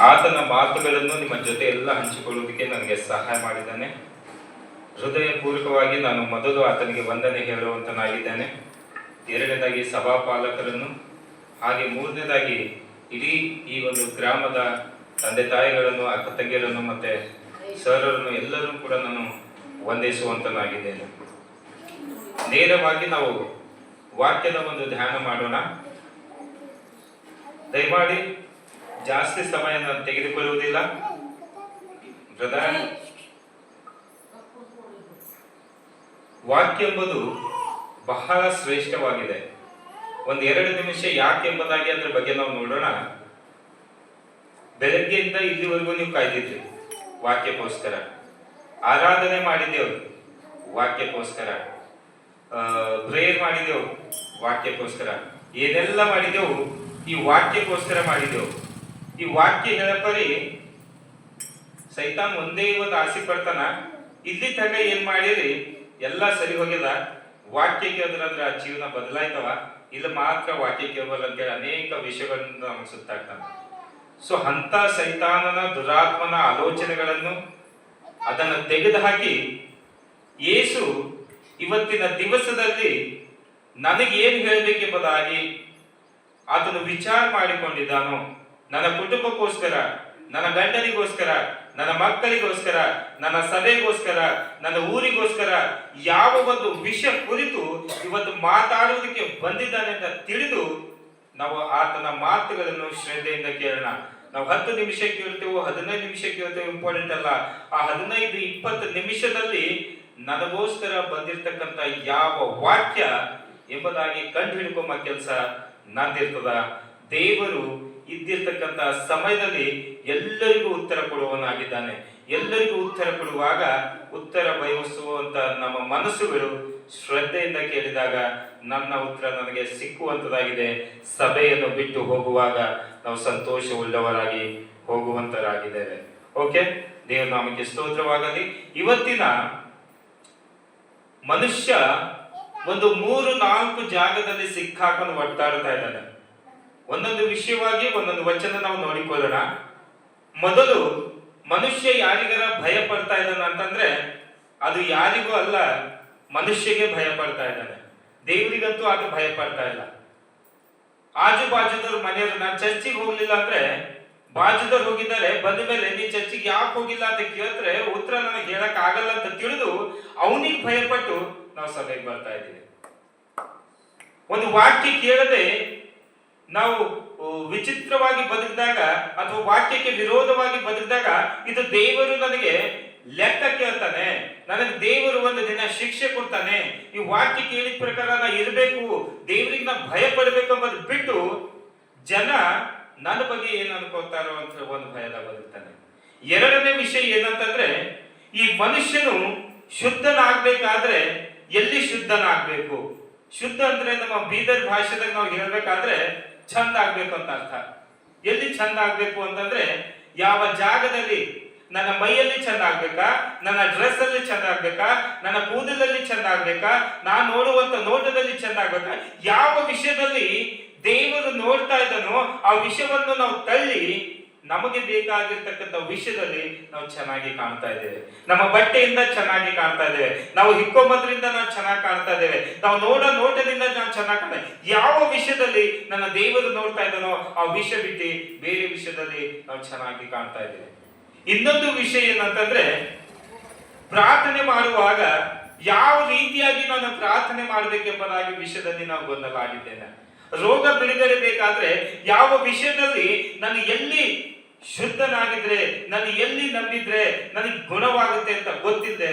ಆತನ ಮಾತುಗಳನ್ನು ನಿಮ್ಮ ಜೊತೆ ಎಲ್ಲ ಹಂಚಿಕೊಳ್ಳುವುದಕ್ಕೆ ನನಗೆ ಸಹಾಯ ಮಾಡಿದ್ದಾನೆ. ಹೃದಯಪೂರ್ವಕವಾಗಿ ನಾನು ಮೊದಲು ಆತನಿಗೆ ವಂದನೆ ಹೇಳುವಂತನಾಗಿದ್ದೇನೆ. ಎರಡನೇದಾಗಿ ಸಭಾಪಾಲಕರನ್ನು, ಹಾಗೆ ಮೂರನೇದಾಗಿ ಇಡೀ ಈ ಒಂದು ಗ್ರಾಮದ ತಂದೆ ತಾಯಿಗಳನ್ನು, ಅಕ್ಕ ತಂಗಿಯರನ್ನು ಮತ್ತೆ ಸರರನ್ನು ಎಲ್ಲರೂ ಕೂಡ ನಾನು ವಂದಿಸುವಂತನಾಗಿದ್ದೇನೆ. ನೇರವಾಗಿ ನಾವು ವಾಕ್ಯದ ಒಂದು ಧ್ಯಾನ ಮಾಡೋಣ. ದಯಮಾಡಿ ಜಾಸ್ತಿ ಸಮಯ ನಾನು ತೆಗೆದುಕೊಳ್ಳುವುದಿಲ್ಲ. ಬ್ರದರ್, ವಾಕ್ಯ ಎಂಬುದು ಬಹಳ ಶ್ರೇಷ್ಠವಾಗಿದೆ. ಒಂದು 2 ನಿಮಿಷ ಯಾಕೆ ಎಂಬುದಾಗಿ ಅದರ ಬಗ್ಗೆ ನಾವು ನೋಡೋಣ. ಬೆಳಗ್ಗೆಯಿಂದ ಇಲ್ಲಿವರೆಗೂ ನೀವು ಕಾಯ್ದಿದ್ರಿ ವಾಕ್ಯಕ್ಕೋಸ್ಕರ, ಆರಾಧನೆ ಮಾಡಿದೆವು ವಾಕ್ಯಕ್ಕೋಸ್ಕರ, ಪ್ರೇಯರ್ ಮಾಡಿದೆವು ವಾಕ್ಯಕ್ಕೋಸ್ಕರ, ಏನೆಲ್ಲ ಮಾಡಿದೆವು ಈ ವಾಕ್ಯಕ್ಕೋಸ್ಕರ ಮಾಡಿದೆವು. ಈ ವಾಕ್ಯ ಹೇಳಪ್ಪರಿ ಸೈತಾನ್ ಒಂದೇ ಒಂದು ಆಸೆ ಪಡ್ತಾನ, ಇಲ್ಲಿ ತನಕ ಏನ್ ಮಾಡಿರಿ ಎಲ್ಲ ಸರಿ ಹೋಗ್ಯದ, ವಾಕ್ಯ ಕೇಳಿದ್ರಂದ್ರೆ ಆ ಜೀವನ ಬದಲಾಯ್ತವ, ಇಲ್ಲ ಮಾತ್ರ ವಾಕ್ಯ ಕೇಳಬಲ್ಲ ಅಂತೇಳಿ ಅನೇಕ ವಿಷಯಗಳನ್ನು ನಮಗೆ ಸುತ್ತಾಗ್ತಾನೆ. ಸೊ ಅಂತ ಸೈತಾನನ ದುರಾತ್ಮನ ಆಲೋಚನೆಗಳನ್ನು ಅದನ್ನು ತೆಗೆದುಹಾಕಿ ಯೇಸು ಇವತ್ತಿನ ದಿವಸದಲ್ಲಿ ನನಗೇನು ಹೇಳಬೇಕೆಂಬುದಾಗಿ ಆತನು ವಿಚಾರ ಮಾಡಿಕೊಂಡಿದ್ದಾನೋ, ನನ್ನ ಕುಟುಂಬಕ್ಕೋಸ್ಕರ, ನನ್ನ ಗಂಡನಿಗೋಸ್ಕರ, ನನ್ನ ಮಕ್ಕಳಿಗೋಸ್ಕರ, ನನ್ನ ಸಭೆಗೋಸ್ಕರ, ನನ್ನ ಊರಿಗೋಸ್ಕರ ಯಾವ ಒಂದು ವಿಷಯ ಕುರಿತು ಇವತ್ತು ಮಾತಾಡುವುದಕ್ಕೆ ಬಂದಿದ್ದಾನೆ ಅಂತ ತಿಳಿದು ನಾವು ಆತನ ಮಾತುಗಳನ್ನು ಶ್ರದ್ಧೆಯಿಂದ ಕೇಳೋಣ. ನಾವು 10 ನಿಮಿಷ ಕೇಳ್ತೇವೆ, 15 ನಿಮಿಷ ಕೇಳ್ತೇವೆ, ಇಂಪಾರ್ಟೆಂಟ್ ಅಲ್ಲ. ಆ 15-20 ನಿಮಿಷದಲ್ಲಿ ನನಗೋಸ್ಕರ ಬಂದಿರತಕ್ಕಂತ ಯಾವ ವಾಕ್ಯ ಎಂಬುದಾಗಿ ಕಂಡು ಹಿಡ್ಕೊಂಬ ಕೆಲಸ ನಂದಿರ್ತದ. ದೇವರು ಇದ್ದಿರ್ತಕ್ಕಂಥ ಸಮಯದಲ್ಲಿ ಎಲ್ಲರಿಗೂ ಉತ್ತರ ಕೊಡುವವನಾಗಿದ್ದಾನೆ. ಎಲ್ಲರಿಗೂ ಉತ್ತರ ಕೊಡುವಾಗ ಉತ್ತರ ಬಯಸುವಂತ ನಮ್ಮ ಮನಸ್ಸುಗಳು ಶ್ರದ್ಧೆಯಿಂದ ಕೇಳಿದಾಗ ನನ್ನ ಉತ್ತರ ನನಗೆ ಸಿಕ್ಕುವಂತದಾಗಿದೆ. ಸಭೆಯನ್ನು ಬಿಟ್ಟು ಹೋಗುವಾಗ ನಾವು ಸಂತೋಷವುಳ್ಳವರಾಗಿ ಹೋಗುವಂತರಾಗಿದ್ದೇವೆ. ಓಕೆ, ದೇವರ ನಾಮಕ್ಕೆ ಸ್ತೋತ್ರವಾಗಲಿ. ಇವತ್ತಿನ ಮನುಷ್ಯ ಒಂದು 3-4 ಜಾಗದಲ್ಲಿ ಸಿಕ್ಕಾಕೊಂಡು ಒಟ್ಟಾಡ್ತಾ ಇದ್ದಾನೆ. ಒಂದೊಂದು ವಿಷಯವಾಗಿ ಒಂದೊಂದು ವಚನ ನಾವು ನೋಡಿಕೊಳ್ಳೋಣ. ಮೊದಲು ಮನುಷ್ಯ ಯಾರಿಗಾರ ಭಯ ಪಡ್ತಾ ಇದ್ದಾನೆ ಅಂತಂದ್ರೆ ಅದು ಯಾರಿಗೂ ಅಲ್ಲ, ಮನುಷ್ಯಗೆ ಭಯ ಪಡ್ತಾ ಇದ್ದಾನೆ. ದೇವರಿಗಂತೂ ಅದು ಭಯ ಪಡ್ತಾ ಇಲ್ಲ. ಆಜು ಬಾಜುದವ್ರ ಮನೆಯವ್ರು, ನಾನು ಚರ್ಚಿಗೆ ಹೋಗ್ಲಿಲ್ಲ ಅಂದ್ರೆ ಬಾಜುದವ್ರು ಹೋಗಿದ್ದಾರೆ, ಬಂದ ಮೇಲೆ ನೀ ಚರ್ಚಿಗೆ ಯಾಕೆ ಹೋಗಿಲ್ಲ ಅಂತ ಕೇಳಿದ್ರೆ ಉತ್ತರ ನನಗೆ ಹೇಳಕ್ ಆಗಲ್ಲ ಅಂತ ತಿಳಿದು ಅವನಿಗೆ ಭಯಪಟ್ಟು ನಾವು ಸಭೆಗೆ ಬರ್ತಾ ಇದ್ದೀವಿ. ಒಂದು ವಾಕ್ಯ ಕೇಳದೆ ನಾವು ವಿಚಿತ್ರವಾಗಿ ಬದುಕಿದಾಗ ಅಥವಾ ವಾಕ್ಯಕ್ಕೆ ವಿರೋಧವಾಗಿ ಬದುಕಿದಾಗ ಇದು ದೇವರು ನನಗೆ ಲೆಕ್ಕ ಕೇಳ್ತಾನೆ, ನನಗೆ ದೇವರು ಒಂದು ದಿನ ಶಿಕ್ಷೆ ಕೊಡ್ತಾನೆ, ಈ ವಾಕ್ಯ ಕೇಳಿದ ಪ್ರಕಾರ ನಾ ಇರಬೇಕು, ದೇವರಿಗೆ ನಾ ಭಯ ಪಡಬೇಕು ಅನ್ನೋದು ಬಿಟ್ಟು ಜನ ನನ್ನ ಬಗ್ಗೆ ಏನ್ ಅನ್ಕೋತಾರೋ ಅಂತ ಒಂದು ಭಯದ ಬದುಕ್ತಾನೆ. ಎರಡನೇ ವಿಷಯ ಏನಂತಂದ್ರೆ, ಈ ಮನುಷ್ಯನು ಶುದ್ಧನಾಗ್ಬೇಕಾದ್ರೆ ಎಲ್ಲಿ ಶುದ್ಧನಾಗ್ಬೇಕು? ಶುದ್ಧ ಅಂದ್ರೆ ನಮ್ಮ ಬೀದರ್ ಭಾಷೆದಾಗ ನಾವು ಹೇಳ್ಬೇಕಾದ್ರೆ ಚಂದ ಆಗ್ಬೇಕು ಅಂತ ಅರ್ಥ. ಎಲ್ಲಿ ಚಂದ ಆಗ್ಬೇಕು ಅಂತಂದ್ರೆ, ಯಾವ ಜಾಗದಲ್ಲಿ ನನ್ನ ಮೈಯಲ್ಲಿ ಚಂದ ಆಗ್ಬೇಕಾ, ನನ್ನ ಡ್ರೆಸ್ ಅಲ್ಲಿ ಚಂದ ಆಗ್ಬೇಕಾ, ನನ್ನ ಕೂದಲಲ್ಲಿ ಚಂದ ಆಗ್ಬೇಕಾ, ನಾನು ನೋಡುವಂತ ನೋಟದಲ್ಲಿ ಚಂದ ಆಗ್ಬೇಕಾ, ಯಾವ ವಿಷಯದಲ್ಲಿ ದೇವರು ನೋಡ್ತಾ ಇದ್ದಾನೋ ಆ ವಿಷಯವನ್ನು ನಾವು ತಳ್ಳಿ ನಮಗೆ ಬೇಕಾಗಿರ್ತಕ್ಕಂಥ ವಿಷಯದಲ್ಲಿ ನಾವು ಚೆನ್ನಾಗಿ ಕಾಣ್ತಾ ಇದ್ದೇವೆ. ನಮ್ಮ ಬಟ್ಟೆಯಿಂದ ಚೆನ್ನಾಗಿ ಕಾಣ್ತಾ ಇದ್ದೇವೆ, ನಾವು ಹಿಕ್ಕೊಂಬದ್ರಿಂದ ನಾವು ಚೆನ್ನಾಗಿ ಕಾಣ್ತಾ ಇದ್ದೇವೆ, ನಾವು ನೋಟದಿಂದ ನಾವು ಚೆನ್ನಾಗಿ ಕಾಣ್ತಾ. ಯಾವ ವಿಷಯದಲ್ಲಿ ನನ್ನ ದೇವರು ನೋಡ್ತಾ ಇದ್ದಾನೋ ಆ ವಿಷಯ ಬಿಟ್ಟು ಬೇರೆ ವಿಷಯದಲ್ಲಿ ನಾವು ಚೆನ್ನಾಗಿ ಕಾಣ್ತಾ ಇದ್ದೇವೆ. ಇನ್ನೊಂದು ವಿಷಯ ಏನಂತಂದ್ರೆ, ಪ್ರಾರ್ಥನೆ ಮಾಡುವಾಗ ಯಾವ ರೀತಿಯಾಗಿ ನಾನು ಪ್ರಾರ್ಥನೆ ಮಾಡಬೇಕೆಂಬುದಾಗಿ ವಿಷಯದಲ್ಲಿ ನಾವು ಗೊಂದಲ ಆಗಿದ್ದೇನೆ. ರೋಗ ಬಿಡುಗಡೆ ಬೇಕಾದ್ರೆ ಯಾವ ವಿಷಯದಲ್ಲಿ ನಾನು ಎಲ್ಲಿ ಶುದ್ಧನಾಗಿದ್ರೆ, ನಾನು ಎಲ್ಲಿ ನಂಬಿದ್ರೆ ನನಗೆ ಗುಣವಾಗುತ್ತೆ ಅಂತ ಗೊತ್ತಿಲ್ಲದೆ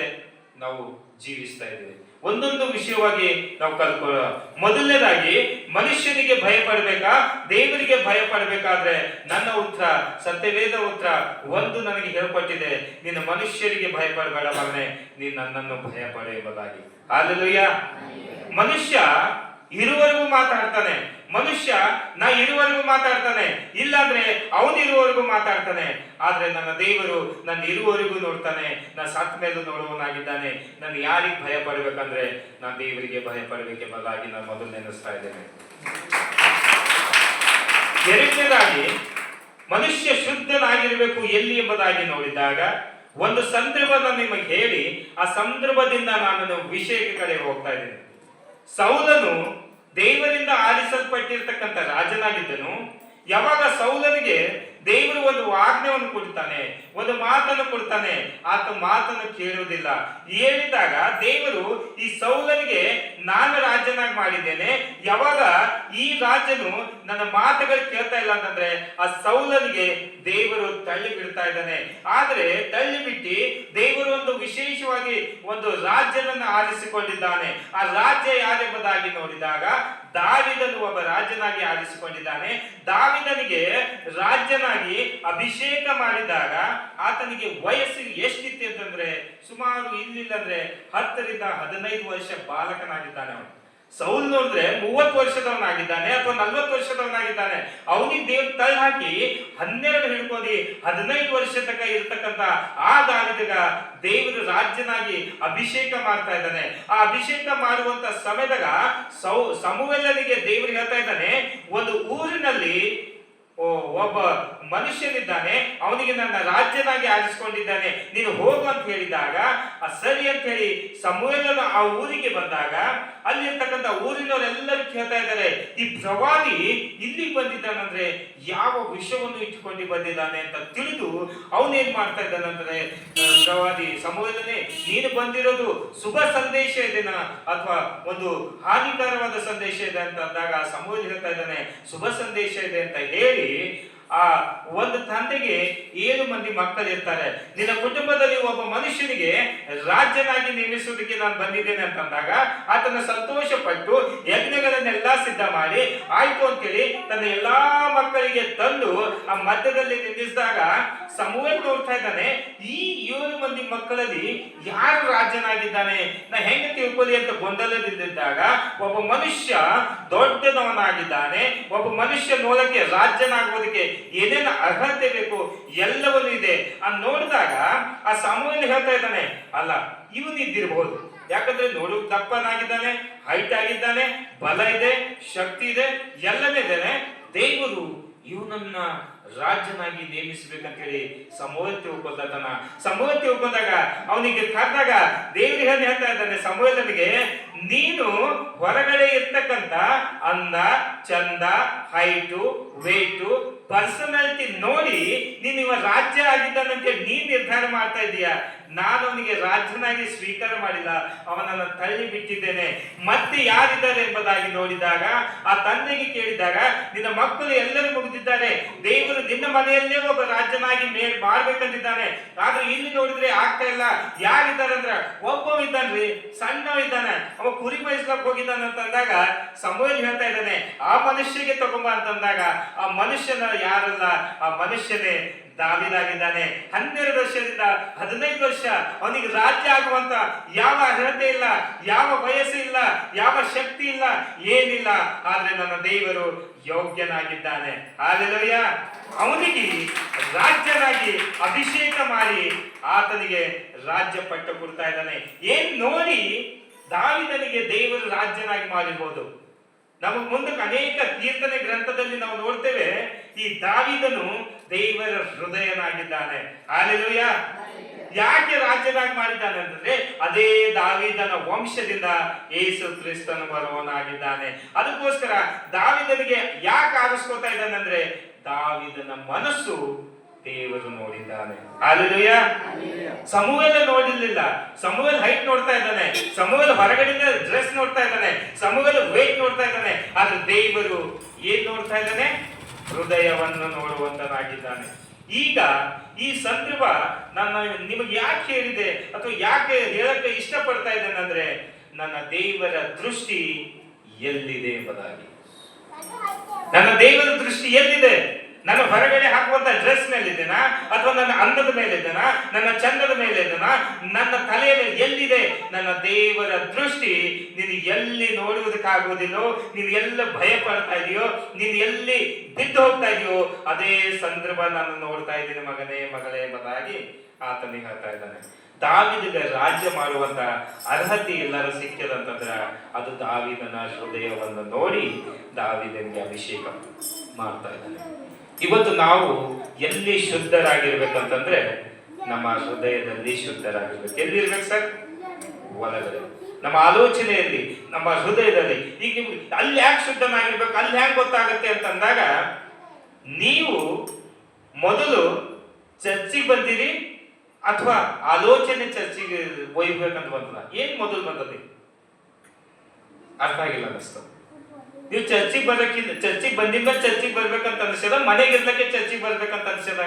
ನಾವು ಜೀವಿಸ್ತಾ ಇದ್ದೇವೆ. ಒಂದೊಂದು ವಿಷಯವಾಗಿ ನಾವು ಕಲ್ತ್ಕೊಳ್ಳೋಣ. ಮೊದಲನೇದಾಗಿ ಮನುಷ್ಯನಿಗೆ ಭಯ ಪಡಬೇಕಾ, ದೇವರಿಗೆ ಭಯ ಪಡಬೇಕಾದ್ರೆ ನನ್ನ ಉತ್ತರ, ಸತ್ಯವೇದ ಉತ್ತರ ಒಂದು ನನಗೆ ಹೇಳ್ಕೊಟ್ಟಿದೆ, ನೀನು ಮನುಷ್ಯರಿಗೆ ಭಯ ಪಡಬೇಡ ಮಗನೇ, ನೀನು ನನ್ನನ್ನು ಭಯ ಪಡ ಎಂಬುದಾಗಿ. ಹಲ್ಲೆಲೂಯಾ. ಮನುಷ್ಯ ಇರುವವರೆಗೂ ಮಾತಾಡ್ತಾನೆ, ಮನುಷ್ಯ ನಾ ಇರುವವರೆಗೂ ಮಾತಾಡ್ತಾನೆ, ಇಲ್ಲಾಂದ್ರೆ ಅವನಿರುವವರೆಗೂ ಮಾತಾಡ್ತಾನೆ. ಆದ್ರೆ ನನ್ನ ದೇವರು ನನ್ನ ಇರುವವರೆಗೂ ನೋಡ್ತಾನೆ, ನಾ ಸತ್ತ ಮೇಲೂ ನೋಡುವವನಾಗಿದ್ದಾನೆ. ನಾನು ಯಾರಿಗೆ ಭಯ ಪಡ್ಬೇಕಂದ್ರೆ ನಾನು ದೇವರಿಗೆ ಭಯ ಪಡಬೇಕೆಂಬುದಾಗಿ ನಾನು ಮೊದಲು ನೆನೆಸ್ತಾ ಇದ್ದೇನೆ. ಎರಡನೇದಾಗಿ ಮನುಷ್ಯ ಶುದ್ಧನಾಗಿರಬೇಕು ಎಲ್ಲಿ ಎಂಬುದಾಗಿ ನೋಡಿದಾಗ ಒಂದು ಸಂದರ್ಭನ ನಿಮಗೆ ಹೇಳಿ ಆ ಸಂದರ್ಭದಿಂದ ನಾನು ವಿಷಯಕ್ಕೆ ಕಡೆ ಹೋಗ್ತಾ ಇದ್ದೇನೆ. ಸೌಲನು ದೇವರಿಂದ ಆರಿಸಲ್ಪಟ್ಟಿರ್ತಕ್ಕಂಥ ರಾಜನಾಗಿದ್ದನು. ಯಾವಾಗ ಸೌಲನಿಗೆ ದೇವರು ಒಂದು ಆಜ್ಞೆಯನ್ನು ಕೊಡ್ತಾನೆ, ಒಂದು ಮಾತನ್ನು ಕೊಡ್ತಾನೆ, ಆತ ಮಾತನ್ನು ಕೇಳುವುದಿಲ್ಲ. ಹೇಳಿದಾಗ ದೇವರು ಈ ಸೌಲನಿಗೆ ನಾನು ರಾಜನಾಗಿ ಮಾಡಿದ್ದೇನೆ, ಯಾವಾಗ ಈ ರಾಜನು ನನ್ನ ಮಾತುಗಳು ಕೇಳ್ತಾ ಇಲ್ಲ ಅಂತಂದ್ರೆ ಆ ಸೌಲನಿಗೆ ದೇವರು ತಳ್ಳಿ ಬಿಡ್ತಾ ಇದ್ದಾನೆ. ಆದ್ರೆ ತಳ್ಳಿ ಬಿಟ್ಟು ದೇವರು ಒಂದು ವಿಶೇಷವಾಗಿ ಒಂದು ರಾಜ್ಯನನ್ನು ಆರಿಸಿಕೊಂಡಿದ್ದಾನೆ. ಆ ರಾಜ್ಯ ಯಾರೆಂಬುದಾಗಿ ನೋಡಿದಾಗ ದಾವೀದನು ಒಬ್ಬ ರಾಜನಾಗಿ ಆರಿಸಿಕೊಂಡಿದ್ದಾನೆ. ದಾವೀದನಿಗೆ ರಾಜ್ಯನಾಗಿ ಅಭಿಷೇಕ ಮಾಡಿದಾಗ ಆತನಿಗೆ ವಯಸ್ಸು ಎಷ್ಟಿತ್ತು ಅಂತಂದ್ರೆ ಸುಮಾರು ಇಲ್ಲಿಲ್ಲ ಅಂದ್ರೆ 10 ರಿಂದ 15 ವರ್ಷ ಬಾಲಕನಾಗಿದ್ದಾನೆ ಅವನು. ಸೌಲ್ ನೋಡಿದ್ರೆ 30 ವರ್ಷದವನಾಗಿದ್ದಾನೆ ಅಥವಾ 40 ವರ್ಷದವನಾಗಿದ್ದಾನೆ. ಅವನಿಗೆ ದೇವ್ರು ತಳ್ಳಿ ಹಾಕಿ 12 ಹಿಡ್ಕೊಂಡು 15 ವರ್ಷ ತನಕ ಇರತಕ್ಕಂತ ಆ ದಾವೀದಗ ದೇವರು ರಾಜ್ಯನಾಗಿ ಅಭಿಷೇಕ ಮಾಡ್ತಾ ಇದ್ದಾನೆ. ಆ ಅಭಿಷೇಕ ಮಾಡುವಂತ ಸಮಯದಾಗ ಸಮುವೇಲನಿಗೆ ದೇವರು ಹೇಳ್ತಾ ಇದ್ದಾನೆ, ಒಂದು ಊರಿನಲ್ಲಿ ಒಬ್ಬ ಮನುಷ್ಯನಿದ್ದಾನೆ, ಅವನಿಗೆ ನನ್ನ ರಾಜ್ಯನಾಗಿ ಆರಿಸಿಕೊಂಡಿದ್ದಾನೆ, ನೀನು ಹೋಗು ಅಂತ ಹೇಳಿದಾಗ ಸರಿ ಅಂತ ಹೇಳಿ ಸಮುವೇಲನು ಆ ಊರಿಗೆ ಬಂದಾಗ ಅಲ್ಲಿರ್ತಕ್ಕಂಥ ಊರಿನವರೆಲ್ಲರೂ ಕೇಳ್ತಾ ಇದ್ದಾರೆ, ಈ ಪ್ರವಾದಿ ಇಲ್ಲಿ ಬಂದಿದ್ದಾನಂದ್ರೆ ಯಾವ ವಿಷಯವನ್ನು ಇಟ್ಟುಕೊಂಡು ಬಂದಿದ್ದಾನೆ ಅಂತ ತಿಳಿದು ಅವನೇನ್ ಮಾಡ್ತಾ ಇದ್ದಾನಂದ್ರೆ, ಪ್ರವಾದಿ ಸಮುವೇಲನೇ ನೀನು ಬಂದಿರೋದು ಶುಭ ಸಂದೇಶ ಇದೆನಾ ಅಥವಾ ಒಂದು ಹಾನಿಕರವಾದ ಸಂದೇಶ ಇದೆ ಅಂತ ಅಂದಾಗ ಸಮುವೇಲ ಹೇಳ್ತಾ ಇದ್ದಾನೆ ಶುಭ ಸಂದೇಶ ಇದೆ ಅಂತ ಹೇಳಿ ಆ ಒಂದು ತಂದೆಗೆ 7 ಮಂದಿ ಮಕ್ಕಳು ಇರ್ತಾರೆ. ನಿನ್ನ ಕುಟುಂಬದಲ್ಲಿ ಒಬ್ಬ ಮನುಷ್ಯನಿಗೆ ರಾಜ್ಯನಾಗಿ ನೇಮಿಸುವುದಕ್ಕೆ ನಾನು ಬಂದಿದ್ದೇನೆ ಅಂತಂದಾಗ ಆತನ ಸಂತೋಷ ಪಟ್ಟು ಯಜ್ಞಗಳನ್ನೆಲ್ಲ ಸಿದ್ಧ ಮಾಡಿ ಆಯ್ತು ಅಂತೇಳಿ ತನ್ನ ಎಲ್ಲಾ ಮಕ್ಕಳಿಗೆ ತಂದು ಆ ಮಧ್ಯದಲ್ಲಿ ನಿಲ್ಲಿಸಿದಾಗ ಸಮುವೇಲ್ ನೋಡ್ತಾ ಇದ್ದಾನೆ, ಈ 7 ಮಂದಿ ಮಕ್ಕಳಲ್ಲಿ ಯಾರು ರಾಜ್ಯನಾಗಿದ್ದಾನೆ, ನಾ ಹೆಂಗೆ ತಿಳ್ಕೊಳ್ಳಿ ಅಂತ ಗೊಂದಲದಿಂದಿದ್ದಾಗ ಒಬ್ಬ ಮನುಷ್ಯ ದೊಡ್ಡದವನಾಗಿದ್ದಾನೆ. ಒಬ್ಬ ಮನುಷ್ಯ ನೋಡಕ್ಕೆ ರಾಜ್ಯನಾಗುವುದಕ್ಕೆ ಏನೇನು ಅರ್ಹತೆ ಬೇಕು ಎಲ್ಲವನ್ನೂ ಇದೆ ಅಂತ ನೋಡಿದಾಗ ಆ ಸಮುವೇಲ್ ಹೇಳ್ತಾ ಇದ್ದಾನೆ, ಅಲ್ಲ ಇವನಿದ್ದಿರಬಹುದು, ಯಾಕಂದ್ರೆ ನೋಡು ದಪ್ಪನಾಗಿದ್ದಾನೆ, ಹೈಟ್ ಆಗಿದ್ದಾನೆ, ಬಲ ಇದೆ, ಶಕ್ತಿ ಇದೆ, ಎಲ್ಲನೇ ಇದ್ದಾನೆ. ದೇವರು ಇವನನ್ನ ರಾಜ್ಯನಾಗಿ ನೇಮಿಸಬೇಕಂತ ಹೇಳಿ ಸಮುವೇಲ್ ತಿಳ್ಕೊಂಡಾಗ ಅವನಿಗೆ ಕರೆದಾಗ ದೇವರು ಹೇಳ್ತಾ ಇದ್ದಾನೆ ಸಮುವೇಲನಿಗೆ, ನೀನು ಹೊರಗಡೆ ಇರ್ತಕ್ಕಂಥ ಅಂದ, ಚಂದ, ಹೈಟು, ವೇಟು, ಪರ್ಸನಾಲಿಟಿ ನೋಡಿ ನೀನು ಇವ ರಾಜ್ಯ ಆಗಿದ್ದಾನಂತೆ ನೀನ್ ನಿರ್ಧಾರ ಮಾಡ್ತಾ ಇದೀಯ. ನಾನು ಅವನಿಗೆ ರಾಜ್ಯನಾಗಿ ಸ್ವೀಕಾರ ಮಾಡಿಲ್ಲ, ಅವನನ್ನು ತಳ್ಳಿ ಬಿಟ್ಟಿದ್ದೇನೆ. ಮತ್ತೆ ಯಾರಿದ್ದಾರೆ ಎಂಬುದಾಗಿ ನೋಡಿದಾಗ ಆ ತಂದೆಗೆ ಕೇಳಿದಾಗ ನಿನ್ನ ಮಕ್ಕಳು ಎಲ್ಲರೂ ಮುಗಿದಿದ್ದಾರೆ, ದೇವರು ನಿನ್ನ ಮನೆಯಲ್ಲೇ ಒಬ್ಬ ರಾಜ್ಯನಾಗಿ ಮಾಡ್ಬೇಕಂತಿದ್ದಾನೆ, ಆದ್ರೆ ಇಲ್ಲಿ ನೋಡಿದ್ರೆ ಆಗ್ತಾ ಇಲ್ಲ. ಯಾರಿದ್ದಾರೆ ಅಂದ್ರ ಒಬ್ಬ ಇದ್ದಾನ್ರಿ, ಸಣ್ಣ ಇದ್ದಾನೆ, ಅವ ಕುರಿ ಬಯಸ್ಲಕ್ ಹೋಗಿದ್ದಾನೆ ಅಂತಂದಾಗ ಸಮುವೇಲ್ ಹೇಳ್ತಾ ಇದ್ದಾನೆ ಆ ಮನುಷ್ಯಗೆ ತಗೊಂಬ ಅಂತಂದಾಗ ಆ ಮನುಷ್ಯನ ಯಾರಲ್ಲ, ಆ ಮನುಷ್ಯನೇ ದಾವೀದಾಗಿದ್ದಾನೆ. 12 ವರ್ಷದಿಂದ 15 ವರ್ಷ ಅವನಿಗೆ ರಾಜ್ಯ ಆಗುವಂತ ಯಾವ ಅರ್ಹತೆ ಇಲ್ಲ, ಯಾವ ವಯಸ್ಸು ಇಲ್ಲ, ಯಾವ ಶಕ್ತಿ ಇಲ್ಲ, ಏನಿಲ್ಲ. ಆದ್ರೆ ನನ್ನ ದೇವರು ಯೋಗ್ಯನಾಗಿದ್ದಾನೆ. ಹಲ್ಲೆಲೂಯ. ಅವನಿಗೆ ರಾಜ್ಯನಾಗಿ ಅಭಿಷೇಕ ಮಾಡಿ ಆತನಿಗೆ ರಾಜ್ಯ ಪಟ್ಟ ಕೊಡ್ತಾ ಇದ್ದಾನೆ. ಏನ್ ನೋಡಿ ದಾವೀದನಿಗೆ ದೇವರು ರಾಜ್ಯನಾಗಿ ಮಾಡಿರ್ಬೋದು. ನಮಗೆ ಮುಂದಕ್ಕೆ ಅನೇಕ ಕೀರ್ತನೆ ಗ್ರಂಥದಲ್ಲಿ ನಾವು ನೋಡ್ತೇವೆ, ಈ ದಾವೀದನು ದೇವರ ಹೃದಯನಾಗಿದ್ದಾನೆ. ಹಲ್ಲೆಲೂಯ. ಯಾಕೆ ರಾಜ್ಯನಾಗಿ ಮಾಡಿದ್ದಾನೆ ಅಂತಂದ್ರೆ ಅದೇ ದಾವೀದನ ವಂಶದಿಂದ ಯೇಸು ಕ್ರಿಸ್ತನು ಬರುವವನಾಗಿದ್ದಾನೆ. ಅದಕ್ಕೋಸ್ಕರ ದಾವೀದನಿಗೆ ಯಾಕೆ ಆರಿಸ್ಕೊತಾ ಇದ್ದಾನೆ ಅಂದ್ರೆ ದಾವೀದನ ಮನಸ್ಸು ದೇವರು ನೋಡಿದ್ದಾನೆ. ಹಲ್ಲೆಲೂಯ. ಸಮುವೇಲ ನೋಡಿರ್ಲಿಲ್ಲ, ಸಮುವೇಲ್ ಹೈಟ್ ನೋಡ್ತಾ ಇದ್ದಾನೆ, ಸಮುವೇಲ್ ಹೊರಗಡೆಯಿಂದ ಡ್ರೆಸ್ ನೋಡ್ತಾ ಇದ್ದಾನೆ, ಸಮುವೇಲ್ ವೇಟ್ ನೋಡ್ತಾ ಇದ್ದಾನೆ, ಆದ್ರೆ ದೇವರು ಏನ್ ನೋಡ್ತಾ ಇದ್ದಾನೆ, ಹೃದಯವನ್ನು ನೋಡುವಂತನಾಗಿದ್ದಾನೆ. ಈಗ ಈ ಸಂದರ್ಭ ನಾನು ನಿಮಗೆ ಯಾಕೆ ಹೇಳಿದೆ ಅಥವಾ ಯಾಕೆ ಹೇಳಕ್ಕೆ ಇಷ್ಟಪಡ್ತಾ ಇದ್ದೇನೆ ಅಂದ್ರೆ ನನ್ನ ದೇವರ ದೃಷ್ಟಿ ಎಲ್ಲಿದೆ ಎಂಬುದಾಗಿ. ನನ್ನ ದೇವರ ದೃಷ್ಟಿ ಎಲ್ಲಿದೆ? ನನ್ನ ಹೊರಗಡೆ ಹಾಕುವಂತ ಡ್ರೆಸ್ ಮೇಲೆ ಇದ್ದೇನಾ ಅಥವಾ ನನ್ನ ಅಂದದ ಮೇಲೆ ಇದ್ದೇನಾ, ನನ್ನ ಚಂದದ ಮೇಲೆ ಇದ್ದೇನಾ, ನನ್ನ ತಲೆಯ ಮೇಲೆ ಎಲ್ಲಿದೆ? ನನ್ನ ದೇವರ ದೃಷ್ಟಿ ನೀನು ಎಲ್ಲಿ ನೋಡುವುದಕ್ಕಾಗುವುದಿಲ್ಲೋ, ನೀನು ಎಲ್ಲ ಭಯ ಪಡ್ತಾ ಇದೆಯೋ, ನೀನು ಎಲ್ಲಿ ಬಿದ್ದು ಹೋಗ್ತಾ ಇದೆಯೋ ಅದೇ ಸಂದರ್ಭ ನಾನು ನೋಡ್ತಾ ಇದ್ದೀನಿ ಮಗನೇ ಮಗಳೇ ಎಂಬುದಾಗಿ ಆತನಿಗೆ ಹೇಳ್ತಾ ಇದ್ದಾನೆ. ದಾವೀದನಿಗೆ ರಾಜ್ಯ ಮಾಡುವಂತ ಅರ್ಹತೆ ಎಲ್ಲರೂ ಸಿಕ್ಕಿದಂತಂದ್ರ ಅದು ದಾವೀದನ ಹೃದಯವನ್ನು ನೋಡಿ ದಾವೀದನಿಗೆ ಅಭಿಷೇಕ ಮಾಡ್ತಾ ಇದ್ದಾನೆ. ಇವತ್ತು ನಾವು ಎಲ್ಲಿ ಶುದ್ಧರಾಗಿರ್ಬೇಕಂತಂದ್ರೆ ನಮ್ಮ ಹೃದಯದಲ್ಲಿ ಶುದ್ಧರಾಗಿರ್ಬೇಕು. ಎಲ್ಲಿರ್ಬೇಕು ಸರ್? ಒಳಗಡೆ, ನಮ್ಮ ಆಲೋಚನೆಯಲ್ಲಿ, ನಮ್ಮ ಹೃದಯದಲ್ಲಿ. ಈಗ ಅಲ್ಲಿ ಯಾಕೆ ಶುದ್ಧನಾಗಿರ್ಬೇಕು, ಅಲ್ಲಿ ಹ್ಯಾಂಗ್ ಗೊತ್ತಾಗುತ್ತೆ ಅಂತಂದಾಗ, ನೀವು ಮೊದಲು ಚರ್ಚಿಗೆ ಬಂದಿರಿ ಅಥವಾ ಆಲೋಚನೆ ಚರ್ಚಿಗೆ ಒಯ್ಬೇಕಂತ ಬಂದದ? ಏನ್ ಮೊದಲು ಬಂದದಿ? ಅರ್ಥ ಆಗಿಲ್ಲ ಅನ್ನಿಸ್ತು. ನೀವು ಚರ್ಚಿಗೆ ಬರಕ್ಕಿಂತ, ಚರ್ಚಿಗೆ ಬಂದಿಂದ ಚರ್ಚಿಗೆ ಬರ್ಬೇಕಂತ ಅನ್ಸದ, ಮನೆಗಿರ್ಲಕ್ಕೆ ಚರ್ಚಿಗೆ ಬರ್ಬೇಕಂತ ಅನ್ಸದ?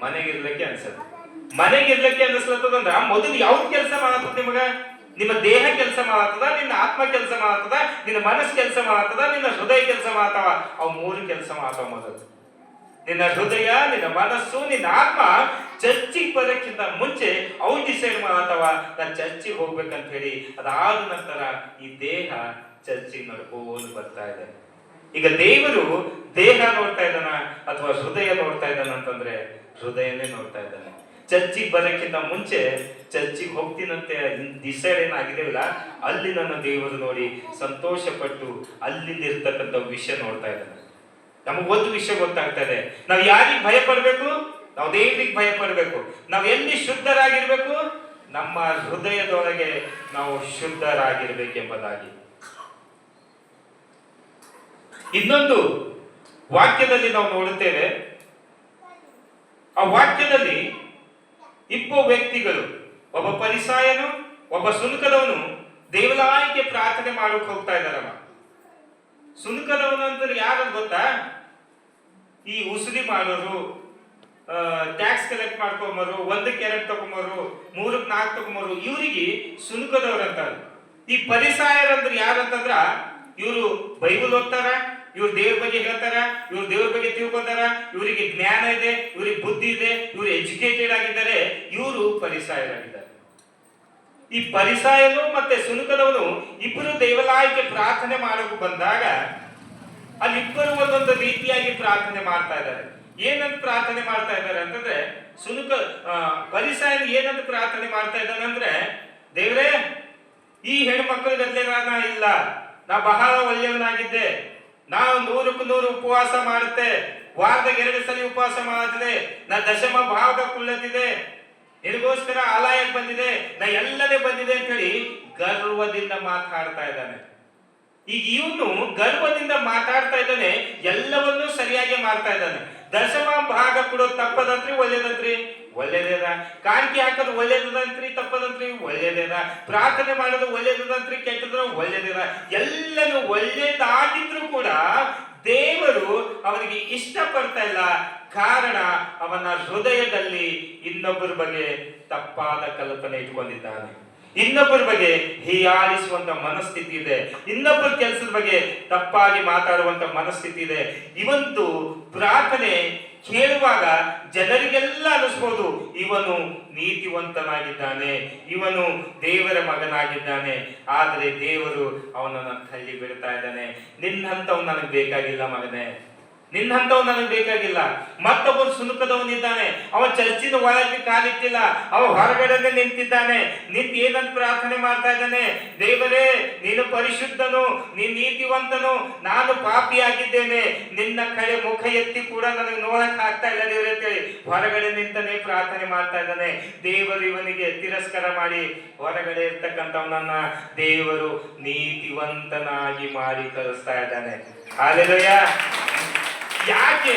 ಮನೆಗಿರ್ಲಕ್ಕೆ ಅನ್ಸದ. ಮನೆಗಿರ್ಲಕ್ಕೆ ಅನ್ಸ್ಲತ್ತದಂದ್ರ ಮೊದಲು ಯಾವ್ದು ಕೆಲಸ ಮಾಡತ್ತದ ನಿಮಗ? ನಿಮ್ಮ ದೇಹ ಕೆಲಸ ಮಾಡತ್ತದ, ನಿನ್ನ ಆತ್ಮ ಕೆಲಸ ಮಾಡತ್ತದ, ನಿನ್ನ ಮನಸ್ಸು ಕೆಲಸ ಮಾಡತ್ತದ, ನಿನ್ನ ಹೃದಯ ಕೆಲಸ ಮಾಡತ್ತವ. ಅವು ಮೂರು ಕೆಲಸ ಮಾಡತ್ತವ. ಮೊದಲು ನಿನ್ನ ಹೃದಯ, ನಿನ್ನ ಮನಸ್ಸು, ನಿನ್ನ ಆತ್ಮ ಚರ್ಚಿಗೆ ಬರೋಕ್ಕಿಂತ ಮುಂಚೆ ಅವು ಡಿಸೈಡ್ ಮಾಡತ್ತವ ನಾನು ಚರ್ಚಿಗೆ ಹೋಗ್ಬೇಕಂತ ಹೇಳಿ. ಅದಾದ ನಂತರ ಈ ದೇಹ ಚರ್ಚಿಗೆ ನಡ್ಕೊಂಡು ಬರ್ತಾ ಇದೆ. ಈಗ ದೇವರು ದೇಹ ನೋಡ್ತಾ ಇದ್ದಾನ ಅಥವಾ ಹೃದಯ ನೋಡ್ತಾ ಇದ್ದಾನ ಅಂತಂದ್ರೆ ಹೃದಯನೇ ನೋಡ್ತಾ ಇದ್ದಾನೆ. ಚರ್ಚಿಗೆ ಬರೋಕ್ಕಿಂತ ಮುಂಚೆ ಚರ್ಚಿಗೆ ಹೋಗ್ತೀನಂತೆ ಡಿಸೈಡ್ ಏನಾಗಿದೆಯಲ್ಲ, ಅಲ್ಲಿ ನನ್ನ ದೇವರು ನೋಡಿ ಸಂತೋಷ ಪಟ್ಟು ಅಲ್ಲಿಂದ ಇರ್ತಕ್ಕಂಥ ವಿಷಯ ನೋಡ್ತಾ ಇದ್ದಾನೆ. ನಮಗ್ ಒಂದು ವಿಷಯ ಗೊತ್ತಾಗ್ತಾ ಇದೆ, ನಾವು ಯಾರಿಗೆ ಭಯ ಪಡ್ಬೇಕು? ನಾವು ದೇವರಿಗೆ ಭಯ ಪಡ್ಬೇಕು. ನಾವು ಎಲ್ಲಿ ಶುದ್ಧರಾಗಿರ್ಬೇಕು? ನಮ್ಮ ಹೃದಯದೊಳಗೆ ನಾವು ಶುದ್ಧರಾಗಿರ್ಬೇಕೆಂಬುದಾಗಿ. ಇನ್ನೊಂದು ವಾಕ್ಯದಲ್ಲಿ ನಾವು ನೋಡುತ್ತೇವೆ. ಆ ವಾಕ್ಯದಲ್ಲಿ ಇಬ್ಬರು ವ್ಯಕ್ತಿಗಳು, ಒಬ್ಬ ಫರಿಸಾಯನು, ಒಬ್ಬ ಸುಂಕದವನು ದೇವಾಲಯಕ್ಕೆ ಪ್ರಾರ್ಥನೆ ಮಾಡೋಕೆ ಹೋಗ್ತಾ ಇದ್ದಾರಮ್ಮ. ಸುಂಕದವನು ಅಂದ್ರೆ ಯಾರು ಗೊತ್ತಾ? ಈ ಉಸುಲಿ ಮಾಡೋರು, ಟ್ಯಾಕ್ಸ್ ಕಲೆಕ್ಟ್ ಮಾಡ್ಕೊಂಬರು, 1ಕ್ಕೆ 2 ತಗೊಂಬರು, 3ಕ್ಕೆ 4 ತಗೊಂಬರು, ಇವರಿಗೆ ಸುಂಕದವ್ರು ಅಂತಾರೆ. ಈ ಫರಿಸಾಯರಂದ್ರೆ ಯಾರಂತಂದ್ರ ಇವರು ಬೈಬಲ್ ಓದ್ತಾರ, ಇವ್ರು ದೇವ್ರ ಬಗ್ಗೆ ಹೇಳ್ತಾರ, ಇವ್ರು ದೇವ್ರ ಬಗ್ಗೆ ತಿಳ್ಕೊಂತಾರ, ಇವರಿಗೆ ಜ್ಞಾನ ಇದೆ, ಇವ್ರಿಗೆ ಬುದ್ಧಿ ಇದೆ, ಇವ್ರು ಎಜುಕೇಟೆಡ್ ಆಗಿದ್ದಾರೆ, ಇವರು ಫರಿಸಾಯರಾಗಿದ್ದಾರೆ. ಈ ಫರಿಸಾಯನು ಮತ್ತೆ ಸುನಕದವನು ಇಬ್ಬರು ದೇವಾಲಯಕ್ಕೆ ಪ್ರಾರ್ಥನೆ ಮಾಡಲು ಬಂದಾಗ ಅಲ್ಲಿಬ್ಬರು ಒಂದೊಂದು ರೀತಿಯಾಗಿ ಪ್ರಾರ್ಥನೆ ಮಾಡ್ತಾ ಇದ್ದಾರೆ. ಏನಂತ ಪ್ರಾರ್ಥನೆ ಮಾಡ್ತಾ ಇದ್ದಾರೆ ಅಂತಂದ್ರೆ, ಫರಿಸಾಯನು ಏನಂತ ಪ್ರಾರ್ಥನೆ ಮಾಡ್ತಾ ಇದ್ದಾನೆ ಅಂದ್ರೆ, ದೇವರೇ, ಈ ಹೆಣ್ಮಕ್ಳ ಗದ್ಲೆ ನಾ ಇಲ್ಲ, ನಾ ಬಹಳ ಒಳ್ಳೆಯವನಾಗಿದ್ದೆ, ನಾವು 100ಕ್ಕೆ 100 ಉಪವಾಸ ಮಾಡುತ್ತೆ, ವಾರದಾಗ 2 ಸಲ ಉಪವಾಸ ಮಾಡುತ್ತಿದೆ, ನಾ ದಶಮ ಭಾಗ ಕುಳ್ಳತಿದೆ, ನಿನಗೋಸ್ಕರ ಆಲಯಕ್ಕೆ ಬಂದಿದೆ, ನಾ ಎಲ್ಲನೇ ಬಂದಿದೆ ಅಂತ ಹೇಳಿ ಗರ್ವದಿಂದ ಮಾತಾಡ್ತಾ ಇದ್ದಾನೆ. ಈಗ ಇವನು ಗರ್ವದಿಂದ ಮಾತಾಡ್ತಾ ಇದ್ದಾನೆ, ಎಲ್ಲವನ್ನೂ ಸರಿಯಾಗಿ ಮಾಡ್ತಾ ಇದ್ದಾನೆ. ದಶಮ ಭಾಗ ಕೊಡೋದು ತಪ್ಪದಂತ್ರಿ ಒಳ್ಳೇದಂತ್ರಿ? ಒಳ್ಳೇದೇದ. ಕಾಣಿಕೆ ಹಾಕೋದು ಒಳ್ಳೇದಂತ್ರಿ? ತಪ್ಪದಂತ್ರಿ? ಒಳ್ಳೇದೇದ. ಪ್ರಾರ್ಥನೆ ಮಾಡೋದು ಒಳ್ಳೇದಂತ್ರಿ? ಕೆಟ್ಟದ್ರ? ಒಳ್ಳೇದೇದ. ಎಲ್ಲನೂ ಒಳ್ಳೇದಾಗಿದ್ರು ಕೂಡ ದೇವರು ಅವನಿಗೆ ಇಷ್ಟಪಡ್ತಾ ಇಲ್ಲ. ಕಾರಣ, ಅವನ ಹೃದಯದಲ್ಲಿ ಇನ್ನೊಬ್ಬರ ಬಗ್ಗೆ ತಪ್ಪಾದ ಕಲ್ಪನೆ ಇಟ್ಕೊಂಡಿದ್ದಾನೆ. ಇನ್ನೊಬ್ಬರ ಬಗ್ಗೆ ಹೀಯಾಳಿಸುವಂತ ಮನಸ್ಥಿತಿ ಇದೆ, ಇನ್ನೊಬ್ಬರ ಕೆಲಸದ ಬಗ್ಗೆ ತಪ್ಪಾಗಿ ಮಾತಾಡುವಂತ ಮನಸ್ಥಿತಿ ಇದೆ. ಇವಂತೂ ಪ್ರಾರ್ಥನೆ ಕೇಳುವಾಗ ಜನರಿಗೆಲ್ಲ ಅನಿಸ್ಬೋದು, ಇವನು ನೀತಿವಂತನಾಗಿದ್ದಾನೆ, ಇವನು ದೇವರ ಮಗನಾಗಿದ್ದಾನೆ. ಆದರೆ ದೇವರು ಅವನನ್ನು ತಳ್ಳಿ ಬಿಡ್ತಾ ಇದ್ದಾನೆ. ನಿನ್ನಂತವ್ ನನಗೆ ಬೇಕಾಗಿಲ್ಲ ಮಗನೇ, ನಿನ್ನಂತವ್ ನನಗೆ ಬೇಕಾಗಿಲ್ಲ. ಮತ್ತೊಬ್ಬನು ಸುನುಕದವನಿದ್ದಾನೆ, ಅವ ಚರ್ಚಿನ ಒಳಗೆ ಕಾಲಿಟ್ಟಿಲ್ಲ, ಅವ ಹೊರಗಡೆ ನಿಂತಿದ್ದಾನೆ. ನಿಂತು ಏನಂತ ಪ್ರಾರ್ಥನೆ ಮಾಡ್ತಾ ಇದ್ದಾನೆ, ದೇವರೇ, ನೀನು ಪರಿಶುದ್ಧನು, ನೀನು ನೀತಿವಂತನು, ನಾನು ಪಾಪಿಯಾಗಿದ್ದೇನೆ, ನಿನ್ನ ಕಡೆ ಮುಖ ಎತ್ತಿ ಕೂಡ ನನಗೆ ನೋಡಕ್ ಆಗ್ತಾ ಇಲ್ಲ ದೇವರೇ ಅಂತೇಳಿ ಹೊರಗಡೆ ನಿಂತಾನೆ ಪ್ರಾರ್ಥನೆ ಮಾಡ್ತಾ ಇದ್ದಾನೆ. ದೇವರು ಇವನಿಗೆ ತಿರಸ್ಕಾರ ಮಾಡಿ ಹೊರಗಡೆ ಇರ್ತಕ್ಕಂಥವನನ್ನ ದೇವರು ನೀತಿವಂತನಾಗಿ ಮಾಡಿ ಕಳಿಸ್ತಾ ಇದ್ದಾನೆ. ಹಾಲೆಲೂಯ. ಯಾಕೆ?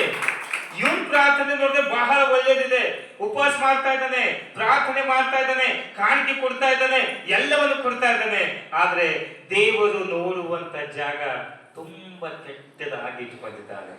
ಇವನ್ ಪ್ರಾರ್ಥನೆ ನೋಡಿದ್ರೆ ಬಹಳ ಒಳ್ಳೇದಿದೆ, ಉಪವಾಸ ಮಾಡ್ತಾ ಇದ್ದಾನೆ, ಪ್ರಾರ್ಥನೆ ಮಾಡ್ತಾ ಇದ್ದಾನೆ, ಕಾಣಿಕೆ ಕೊಡ್ತಾ ಇದ್ದಾನೆ, ಎಲ್ಲವನ್ನು ಕೊಡ್ತಾ ಇದ್ದಾನೆ. ಆದ್ರೆ ದೇವರು ನೋಡುವಂತ ಜಾಗ ತುಂಬಾ ಕೆಟ್ಟದಾಗಿ ಇಟ್ಕೊಂಡಿದ್ದಾನೆ.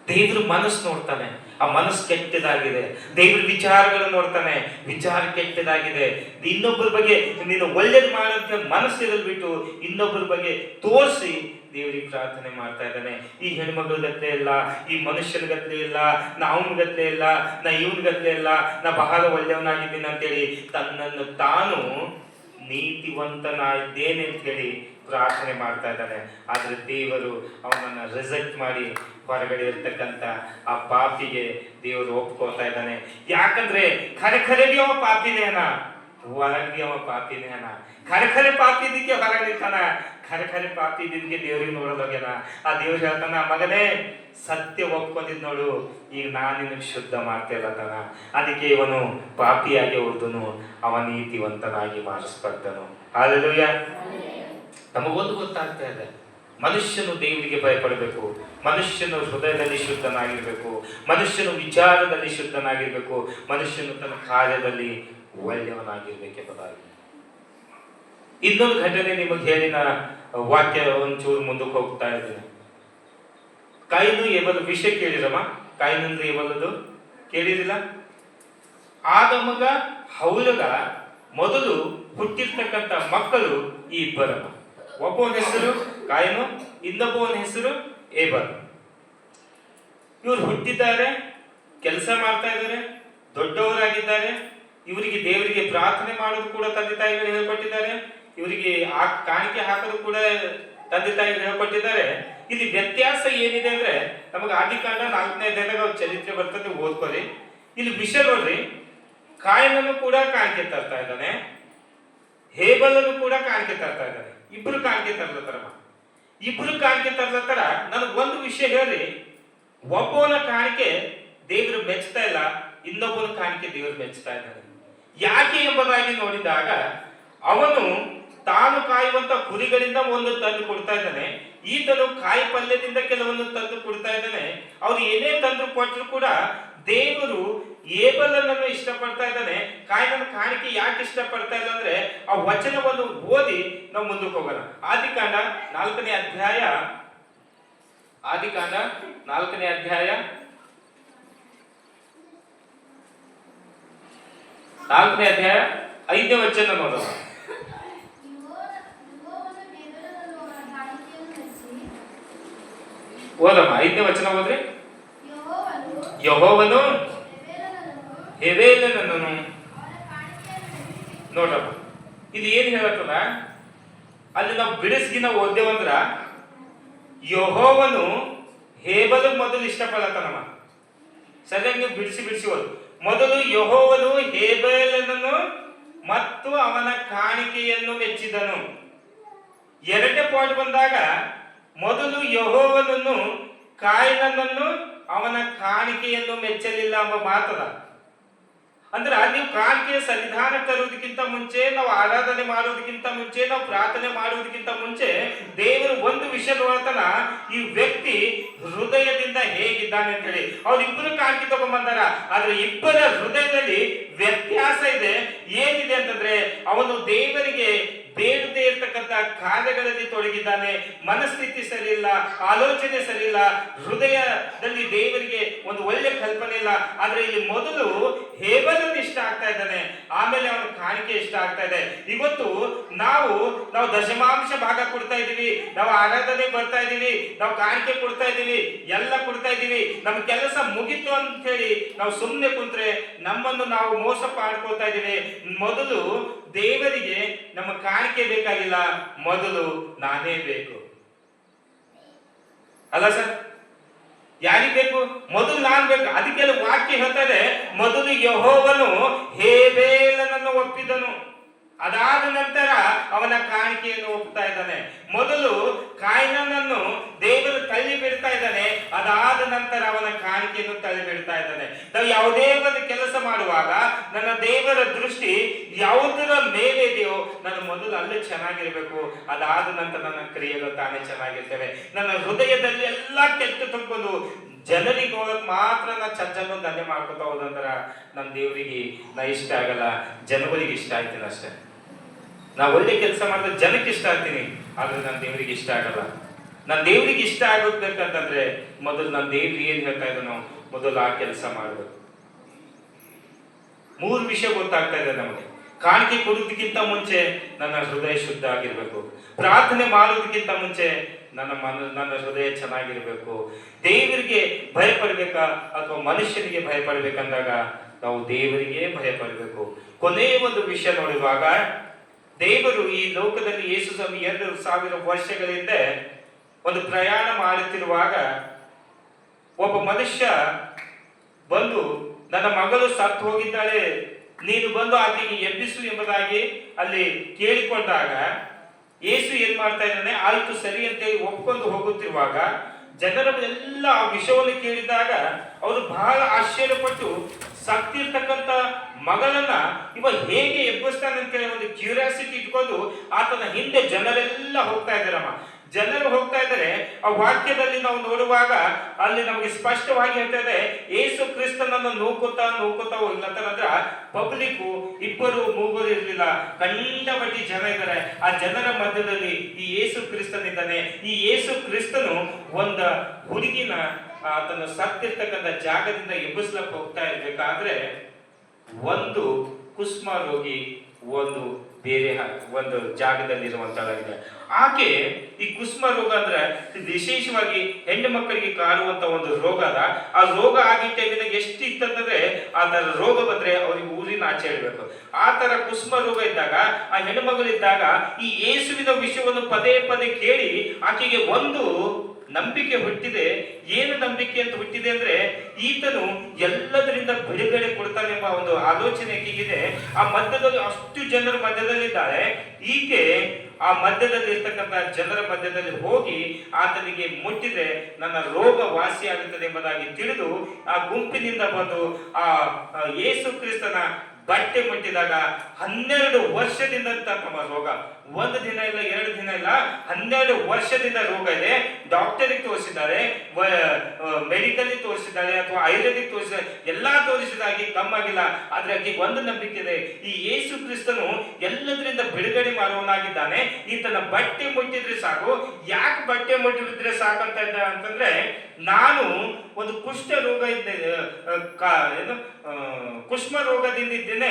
ದೇವ್ರ ಮನಸ್ಸು ನೋಡ್ತಾನೆ, ಆ ಮನಸ್ಸು ಕೆಟ್ಟದಾಗಿದೆ. ದೇವ್ರ ವಿಚಾರಗಳು ನೋಡ್ತಾನೆ, ವಿಚಾರ ಕೆಟ್ಟದಾಗಿದೆ. ಇನ್ನೊಬ್ಬರ ಬಗ್ಗೆ ನೀನು ಒಳ್ಳೇದು ಮಾಡಂತ ಮನಸ್ಸಿರಲ್ಲಿ ಬಿಟ್ಟು ಇನ್ನೊಬ್ಬರ ಬಗ್ಗೆ ತೋರಿಸಿ ದೇವರಿಗೆ ಪ್ರಾರ್ಥನೆ ಮಾಡ್ತಾ ಇದ್ದಾನೆ. ಈ ಹೆಣ್ಮಗಳ ಗತ್ತೆ ಇಲ್ಲ, ಈ ಮನುಷ್ಯನ ಗತ್ತೆ ಇಲ್ಲ, ನಾ ಅವನ ಗತ್ತೆ ಇಲ್ಲ, ನಾ ಇವನ ಗತ್ತೆ ಇಲ್ಲ, ನಾ ಬಹಳ ಒಳ್ಳೆಯವನಾಗಿದ್ದೀನಿ ಅಂತೇಳಿ ತನ್ನನ್ನು ತಾನು ನೀತಿವಂತನಾಗಿದ್ದೇನೆ ಅಂತ ಹೇಳಿ ಪ್ರಾರ್ಥನೆ ಮಾಡ್ತಾ ಇದ್ದಾನೆ. ಆದ್ರೆ ದೇವರು ಅವನನ್ನ ರಿಜೆಕ್ಟ್ ಮಾಡಿ ಹೊರಗಡೆ ಇರ್ತಕ್ಕಂಥ ಆ ಪಾಪಿಗೆ ದೇವರು ಒಪ್ಕೋತಾ ಇದ್ದಾನೆ. ಯಾಕಂದ್ರೆ ಖರೆ ಅವ ಪಾಪಿನೇ ಅನ, ಒಳಗೆ ಅವ ಪಾಪಿನೇ ಅನ. ಖರೆ ಪಾಪಿದಕ್ಕೆ ಹೊರಗೆ ನಿಂತಾನ, ಖರೆ ಪಾಪಿ ನಿನ್ಗೆ ದೇವ್ರಿಗೆ ನೋಡೋದೋಗ್ಯಾನ. ಆ ದೇವ್ರು ಹೇಳ್ತಾನ, ಮಗನೇ ಸತ್ಯ ಒಪ್ಕೊಂಡಿದ್ ನೋಡು, ಈಗ ನಾನು ನಿನಗೆ ಶುದ್ಧ ಮಾಡ್ತಿಲ್ಲತಾನ. ಅದಕ್ಕೆ ಇವನು ಪಾಪಿಯಾಗಿ ಉಳಿದನು, ಅವ ನೀತಿವಂತನಾಗಿ ಮಾಡಿಸ್ಬರ್ತನು. ಹಾಲೆಲೂಯಾ. ನಮಗೊಂದು ಗೊತ್ತಾಗ್ತಾ ಇದೆ, ಮನುಷ್ಯನು ದೇವರಿಗೆ ಭಯಪಡಬೇಕು, ಮನುಷ್ಯನು ಹೃದಯದಲ್ಲಿ ಶುದ್ಧನಾಗಿರ್ಬೇಕು, ಮನುಷ್ಯನು ವಿಚಾರದಲ್ಲಿ ಶುದ್ಧನಾಗಿರ್ಬೇಕು, ಮನುಷ್ಯನು ತನ್ನ ಕಾರ್ಯದಲ್ಲಿ ಒಳ್ಳೆಯವನಾಗಿರ್ಬೇಕೆಂಬುದಾಗಿ. ಇನ್ನೊಂದು ಘಟನೆ ನಿಮಗೆ ಹೇಳಿನ ವಾಕ್ಯ ಒಂಚೂರು ಮುಂದಕ್ಕೆ ಹೋಗ್ತಾ ಇದ್ದೀನಿ. ಕಾಯಿನು ಏಬಲ್ ವಿಷಯ ಕೇಳಿರಮ್ಮ? ಕಾಯಿನಂದ್ರೆ ಏಬಲ್ಲದು ಕೇಳಿರಿಲ್ಲ? ಆಗ ಮಗ ಹೌಲಗ ಮೊದಲು ಹುಟ್ಟಿರ್ತಕ್ಕಂಥ ಮಕ್ಕಳು ಈ ಇಬ್ಬರಮ್ಮ. ಒಬ್ಬವನ ಹೆಸರು ಕಾಯಿನು, ಇನ್ನೊಬ್ಬವನ ಹೆಸರು ಏಬಲ್. ಇವರು ಹುಟ್ಟಿದ್ದಾರೆ, ಕೆಲಸ ಮಾಡ್ತಾ ಇದ್ದಾರೆ, ದೊಡ್ಡವರಾಗಿದ್ದಾರೆ. ಇವರಿಗೆ ದೇವರಿಗೆ ಪ್ರಾರ್ಥನೆ ಮಾಡೋದು ಕೂಡ ತಂದೆ ತಾಯಿಗಳು ಹೇಳ್ಕೊಟ್ಟಿದ್ದಾರೆ. ಇವರಿಗೆ ಕಾಣಿಕೆ ಹಾಕೋದು ಕೂಡ ತಂದೆ ತಾಯಿಗಳು ಹೇಳ್ಕೊಟ್ಟಿದ್ದಾರೆ. ಇಲ್ಲಿ ವ್ಯತ್ಯಾಸ ಏನಿದೆ ಅಂದ್ರೆ, ನಮಗೆ ಆದಿಕಾಂಡ 4ನೇ ಅಧ್ಯಾಯದಾಗ ಚರಿತ್ರೆ ಬರ್ತದೆ, ಓದ್ಕೊಳ್ಳಿ. ಇಲ್ಲಿ ವಿಷಯ ನೋಡ್ರಿ, ಕಾಯಿನನ್ನು ಕೂಡ ಕಾಣಿಕೆ ತರ್ತಾ ಇದ್ದಾನೆ, ಹೇಬಲನ್ನು ಕೂಡ ಕಾಣಿಕೆ ತರ್ತಾ ಇದ್ದಾನೆ. ಇಬ್ರು ಕಾಣಿಕೆ ತರ್ಲತ್ತಾರಮ್ಮ. ಇಬ್ರು ಕಾಣಿಕೆ ತರ್ಲತ್ತಾರ. ನನಗೆ ಒಂದು ವಿಷಯ ಹೇಳಿ, ಒಬ್ಬವನ ಕಾಣಿಕೆ ದೇವರು ಮೆಚ್ಚುತ್ತಾ ಇಲ್ಲ, ಇನ್ನೊಬ್ಬನ ಕಾಣಿಕೆ ದೇವರು ಮೆಚ್ಚುತ್ತಾ ಇದ್ದಾನೆ. ಯಾಕೆ ಎಂಬುದಾಗಿ ನೋಡಿದಾಗ, ಅವನು ತಾನು ಕಾಯುವಂತ ಕುರಿಗಳಿಂದ ಒಂದು ತಂದು ಕೊಡ್ತಾ ಇದ್ದಾನೆ, ಈತನು ಕಾಯಿ ಪಲ್ಯದಿಂದ ಕೆಲವೊಂದು ತಂದು ಕೊಡ್ತಾ ಇದ್ದಾನೆ. ಅವ್ರು ಏನೇ ತಂದು ಕೊಟ್ಟರು ಕೂಡ ದೇವರು ಏಬಲನನ್ನು ಇಷ್ಟಪಡ್ತಾ ಇದ್ದಾನೆ. ಕಾಯಿನ ಕಾಣಿಕೆ ಯಾಕೆ ಇಷ್ಟಪಡ್ತಾ ಇಲ್ಲ ಅಂದ್ರೆ, ಆ ವಚನವನ್ನು ಓದಿ ನಾವು ಮುಂದಕ್ಕೆ ಹೋಗೋಣ. ಆದಿಕಾಂಡ 4ನೇ ಅಧ್ಯಾಯ, ಆದಿಕಾಂಡ 4ನೇ ಅಧ್ಯಾಯ 4ನೇ ಅಧ್ಯಾಯ 5ನೇ ವಚನ ನೋಡೋಣ. ಓದಮ್ಮ, 5ನೇ ವಚನ ಓದ್ರಿ. ಯೆಹೋವನು ಹೇಬೇಲನನ್ನು ನೋಡ್ರಪ್ಪ, ಇಲ್ಲಿ ಏನ್ ಹೇಳತ್ತದ, ಅಲ್ಲಿ ನಾವು ಬಿಡಿಸ್ಗಿನ ಓದ್ದೇವಂದ್ರ ಯೆಹೋವನು ಹೇಬಲ ಮೊದಲು ಇಷ್ಟಪಡತ್ತನಮ್ಮ. ಸರಿಯಾಗಿ ನೀವು ಬಿಡಿಸಿ ಓದು. ಮೊದಲು ಯೆಹೋವನು ಹೇಬೇಲನನ್ನು ಮತ್ತು ಅವನ ಕಾಣಿಕೆಯನ್ನು ಮೆಚ್ಚಿದನು. 2ನೇ ಪಾಯಿಂಟ್ ಬಂದಾಗ, ಮೊದಲು ಯೆಹೋವನನ್ನು ಕಾಯಿನನನ್ನು ಅವನ ಕಾಣಿಕೆಯನ್ನು ಮೆಚ್ಚಲಿಲ್ಲ ಎಂಬ ಮಾತದ. ಅಂದ್ರೆ ನೀವು ಕಾಣಿಕೆ ಸನ್ನಿಧಾನ ತರುವುದಕ್ಕಿಂತ ಮುಂಚೆ, ನಾವು ಆರಾಧನೆ ಮಾಡುವುದಕ್ಕಿಂತ ಮುಂಚೆ, ನಾವು ಪ್ರಾರ್ಥನೆ ಮಾಡುವುದಕ್ಕಿಂತ ಮುಂಚೆ ದೇವರು ಒಂದು ವಿಷಯ ನೋಡ್ತಾನ, ಈ ವ್ಯಕ್ತಿ ಹೃದಯದಿಂದ ಹೇಗಿದ್ದಾನೆ ಅಂತ ಹೇಳಿ. ಅವ್ರಿಬ್ಬರು ಕಾಣಿಕೆ ತಗೊಂಡ್ಬಂದಾರ, ಆದ್ರೆ ಇಬ್ಬರ ಹೃದಯದಲ್ಲಿ ವ್ಯತ್ಯಾಸ ಇದೆ. ಏನಿದೆ ಅಂತಂದ್ರೆ, ಅವನು ದೇವರಿಗೆ ಬೇಡದೇ ಇರ್ತಕ್ಕಂಥ ಕಾರ್ಯಗಳಲ್ಲಿ ತೊಡಗಿದ್ದಾನೆ, ಮನಸ್ಥಿತಿ ಸರಿ ಇಲ್ಲ, ಆಲೋಚನೆ ಸರಿ ಇಲ್ಲ, ಹೃದಯದಲ್ಲಿ ದೇವರಿಗೆ ಒಂದು ಒಳ್ಳೆ ಕಲ್ಪನೆ ಇಲ್ಲ. ಆದ್ರೆ ಇಲ್ಲಿ ಮೊದಲು ಹೇಬಲನ್ನು ಇಷ್ಟ ಆಗ್ತಾ ಇದ್ದಾನೆ, ಆಮೇಲೆ ಅವನ ಕಾಣಿಕೆ ಇಷ್ಟ ಆಗ್ತಾ ಇದೆ. ಇವತ್ತು ನಾವು ದಶಮಾಂಶ ಭಾಗ ಕೊಡ್ತಾ ಇದೀವಿ, ನಾವು ಆರಾಧನೆ ಬರ್ತಾ ಇದೀವಿ, ನಾವು ಕಾಣಿಕೆ ಕೊಡ್ತಾ ಇದೀವಿ, ಎಲ್ಲ ಕೊಡ್ತಾ ಇದೀವಿ, ನಮ್ಮ ಕೆಲಸ ಮುಗಿತು ಅಂತ ಹೇಳಿ ನಾವು ಸುಮ್ಮನೆ ಕುಂತ್ರೆ ನಮ್ಮನ್ನು ನಾವು ಮೋಸ ಮಾಡ್ಕೊಳ್ತಾ ಇದೀವಿ. ಮೊದಲು ದೇವರಿಗೆ ನಮ್ಮ ಕಾಣಿಕೆ ಬೇಕಾಗಿಲ್ಲ, ಮೊದಲು ನಾನೇ ಬೇಕು. ಅಲ್ಲ ಸರ್? ಯಾರಿಗೆ ಬೇಕು? ಮೊದಲು ನಾನ್ ಬೇಕು. ಅದಕ್ಕೆಲ್ಲ ವಾಕ್ಯ ಹೇಳ್ತಾರೆ, ಮೊದಲು ಯೆಹೋವನು ಹೇಬೇಲನನ್ನು ಒಪ್ಪಿದನು, ಅದಾದ ನಂತರ ಅವನ ಕಾಣಿಕೆಯನ್ನು ಒಪ್ತಾ ಇದ್ದಾನೆ. ಮೊದಲು ಕಾಯಿನನನ್ನು ದೇವರು ತಳ್ಳಿ ಬಿಡ್ತಾ ಇದ್ದಾನೆ, ಅದಾದ ನಂತರ ಅವನ ಕಾಣಿಕೆಯನ್ನು ತಳ್ಳಿ ಬಿಡ್ತಾ ಇದ್ದಾನೆ. ನಾವು ಯಾವುದೇ ಒಂದು ಕೆಲಸ ಮಾಡುವಾಗ ನನ್ನ ದೇವರ ದೃಷ್ಟಿ ಯಾವುದರ ಮೇಲೆ ಇದೆಯೋ, ನಾನು ಮೊದಲು ಅಲ್ಲೇ ಚೆನ್ನಾಗಿರ್ಬೇಕು, ಅದಾದ ನಂತರ ನನ್ನ ಕ್ರಿಯೆಗಳು ತಾನೇ ಚೆನ್ನಾಗಿರ್ತವೆ. ನನ್ನ ಹೃದಯದಲ್ಲಿ ಎಲ್ಲ ಕೆಟ್ಟು ತುಂಬಿಕೊಂಡು ಜನರಿಗೆ ಹೋಗಕ್ ಮಾತ್ರ ನಾ ಚಂಚನ್ನು ದಂಧೆ ಮಾಡ್ಕೊತಾ ಹೋದಂದ್ರ ನನ್ನ ದೇವರಿಗೆ ನಾ ಇಷ್ಟ ಆಗಲ್ಲ, ಜನಗಳಿಗೆ ಇಷ್ಟ ಆಗ್ತೀನಿ ಅಷ್ಟೇ. ನಾ ಒಳ್ಳೆ ಕೆಲಸ ಮಾಡಿದ್ರೆ ಜನಕ್ಕೆ ಇಷ್ಟ ಆಗ್ತೀನಿ, ಆದ್ರೆ ನನ್ನ ದೇವರಿಗೆ ಇಷ್ಟ ಆಗಲ್ಲ. ನನ್ನ ದೇವರಿಗೆ ಇಷ್ಟ ಆಗೋಗ್ಬೇಕಂತಂದ್ರೆ ಮೊದಲು ನನ್ನ ದೇವ್ರಿಗೆ ಏನ್ ಹೇಳ್ತಾ ಇದ್ದ, ನಾವು ಮೊದಲು ಆ ಕೆಲಸ ಮಾಡಬೇಕು. 3 ವಿಷಯ ಗೊತ್ತಾಗ್ತಾ ಇದೆ ನಮಗೆ. ಕಾಣಿಕೆ ಕೊಡೋದಕ್ಕಿಂತ ಮುಂಚೆ ನನ್ನ ಹೃದಯ ಶುದ್ಧ ಆಗಿರ್ಬೇಕು, ಪ್ರಾರ್ಥನೆ ಮಾಡೋದಕ್ಕಿಂತ ಮುಂಚೆ ನನ್ನ ಹೃದಯ ಚೆನ್ನಾಗಿರ್ಬೇಕು. ದೇವರಿಗೆ ಭಯಪಡ್ಬೇಕಾ ಅಥವಾ ಮನುಷ್ಯನಿಗೆ ಭಯಪಡ್ಬೇಕಂದಾಗ ನಾವು ದೇವರಿಗೆ ಭಯಪಡಬೇಕು. ಕೊನೆಯ ಒಂದು ವಿಷಯ ನೋಡುವಾಗ, ದೇವರು ಈ ಲೋಕದಲ್ಲಿ ಯೇಸು ಸ್ವಾಮಿ 2000 ವರ್ಷಗಳ ಹಿಂದೆ ಒಂದು ಪ್ರಯಾಣ ಮಾಡುತ್ತಿರುವಾಗ ಒಬ್ಬ ಮನುಷ್ಯ ಬಂದು, ನನ್ನ ಮಗಳು ಸತ್ತು ಹೋಗಿದ್ದಾಳೆ, ನೀನು ಬಂದು ಆಕೆಗೆ ಎಬ್ಬಿಸು ಎಂಬುದಾಗಿ ಅಲ್ಲಿ ಕೇಳಿಕೊಂಡಾಗ ಯೇಸು ಏನ್ ಮಾಡ್ತಾ ಇದ್ದಾನೆ, ಆಯ್ತು ಸರಿ ಅಂತೇಳಿ ಒಪ್ಕೊಂಡು ಹೋಗುತ್ತಿರುವಾಗ ಜನರ ಎಲ್ಲ ಆ ವಿಷಯವನ್ನು ಕೇಳಿದಾಗ ಅವರು ಬಹಳ ಆಶ್ಚರ್ಯಪಟ್ಟು ಸತ್ತಿರ್ತಕ್ಕಂಥ ಮಗಳನ್ನ ಇವ ಹೇಗೆ ಎಬ್ಬಿಸ್ತಾನೆ ಅಂತೇಳಿ ಒಂದು ಕ್ಯೂರಿಯಾಸಿಟಿ ಇಟ್ಕೊಂಡು ಆತನ ಹಿಂದೆ ಜನರೆಲ್ಲ ಹೋಗ್ತಾ ಇದ್ದಾರಮ್ಮ. ಜನರು ಹೋಗ್ತಾ ಇದ್ದಾರೆ. ಆ ವಾಕ್ಯದಲ್ಲಿ ನಾವು ನೋಡುವಾಗ ಅಲ್ಲಿ ನಮಗೆ ಸ್ಪಷ್ಟವಾಗಿ ಹೇಳ್ತಾ ಇದೆ, ಯೇಸು ಕ್ರಿಸ್ತನನ್ನು ನೂಕುತ್ತಾ ಹೋಗ್ಲತ್ತಾರ. ಪಬ್ಲಿಕ್ ಇಬ್ಬರು ಮೂವರು ಇರಲಿಲ್ಲ, ಕಂಡಪಟ್ಟಿ ಜನ ಇದ್ದಾರೆ. ಆ ಜನರ ಮಧ್ಯದಲ್ಲಿ ಈ ಯೇಸು ಕ್ರಿಸ್ತನಿದ್ದಾನೆ. ಈ ಯೇಸು ಕ್ರಿಸ್ತನು ಒಂದು ಹುಡುಗಿನ ಆತನು ಸತ್ತಿರ್ತಕ್ಕಂಥ ಜಾಗದಿಂದ ಎಬ್ಬಿಸ್ಲಕ್ಕೆ ಹೋಗ್ತಾ ಇರ್ಬೇಕಾದ್ರೆ ಒಂದು ಕುಷ್ಮ ರೋಗಿ ಒಂದು ಬೇರೆ ಒಂದು ಜಾಗದಲ್ಲಿರುವಂತದ್ದಾಗಿದೆ. ಆಕೆ ಈ ಕುಷ್ಮ ರೋಗ ಅಂದ್ರೆ ವಿಶೇಷವಾಗಿ ಹೆಣ್ಣು ಮಕ್ಕಳಿಗೆ ಕಾಡುವಂತ ಒಂದು ರೋಗ ಅದ. ಆ ರೋಗ ಆಗಿದ್ದ ಎಷ್ಟು ಇತ್ತಂದ್ರೆ ಆ ತರ ರೋಗ ಬಂದ್ರೆ ಅವ್ರಿಗೆ ಊರಿನ ಆಚೆ ಇಡಬೇಕು. ಆ ತರ ಕುಷ್ಮ ರೋಗ ಇದ್ದಾಗ ಆ ಹೆಣ್ಣು ಮಗಳಿದ್ದಾಗ ಈ ಯೇಸುವಿನ ವಿಷಯವನ್ನು ಪದೇ ಪದೇ ಕೇಳಿ ಆಕೆಗೆ ಒಂದು ನಂಬಿಕೆ ಹುಟ್ಟಿದೆ. ಏನು ನಂಬಿಕೆ ಅಂತ ಹುಟ್ಟಿದೆ ಅಂದ್ರೆ ಈತನು ಎಲ್ಲದರಿಂದ ಬಿಡುಗಡೆ ಕೊಡ್ತಾನೆಂಬ ಒಂದು ಆಲೋಚನೆ ಆಕೆಗಿದೆ. ಆ ಮಧ್ಯದಲ್ಲಿ ಅಷ್ಟು ಜನರ ಮಧ್ಯದಲ್ಲಿದ್ದಾರೆ. ಈಕೆ ಆ ಮಧ್ಯದಲ್ಲಿ ಇರ್ತಕ್ಕಂಥ ಜನರ ಮಧ್ಯದಲ್ಲಿ ಹೋಗಿ ಆತನಿಗೆ ಮುಟ್ಟಿದ್ರೆ ನನ್ನ ರೋಗ ವಾಸಿಯಾಗುತ್ತದೆ ಎಂಬುದಾಗಿ ತಿಳಿದು ಆ ಗುಂಪಿನಿಂದ ಬಂದು ಆ ಯೇಸು ಕ್ರಿಸ್ತನ ಬಟ್ಟೆ ಮುಟ್ಟಿದಾಗ 12 ವರ್ಷದಿಂದ ತಮ್ಮ ರೋಗ, ಒಂದು ದಿನ ಇಲ್ಲ, 2 ದಿನ ಇಲ್ಲ, 12 ವರ್ಷದಿಂದ ರೋಗ ಇದೆ. ಡಾಕ್ಟರಿಗೆ ತೋರಿಸಿದ್ದಾರೆ, ಮೆಡಿಕಲ್ ತೋರಿಸಿದ್ದಾರೆ ಅಥವಾ ಆಯುರ್ವೇದಿಕ್ ತೋರಿಸಿದ್ದಾರೆ, ಎಲ್ಲಾ ತೋರಿಸಿದಾಗಿ ಕಮ್ಮಾಗಿಲ್ಲ. ಆದ್ರೆ ಆಕೆ ಒಂದು ನಂಬಿಕೆ ಇದೆ, ಈ ಯೇಸು ಕ್ರಿಸ್ತನು ಎಲ್ಲದರಿಂದ ಬಿಡುಗಡೆ ಮಾಡುವನಾಗಿದ್ದಾನೆ. ಈತನ ಬಟ್ಟೆ ಮುಟ್ಟಿದ್ರೆ ಸಾಕು. ಯಾಕೆ ಬಟ್ಟೆ ಮುಟ್ಟಿದ್ರೆ ಸಾಕಂತ ಇದ್ದ ಅಂತಂದ್ರೆ, ನಾನು ಒಂದು ಕುಷ್ಠ ರೋಗ ಕುಷ್ಮ ರೋಗದಿಂದ ಇದ್ದೇನೆ.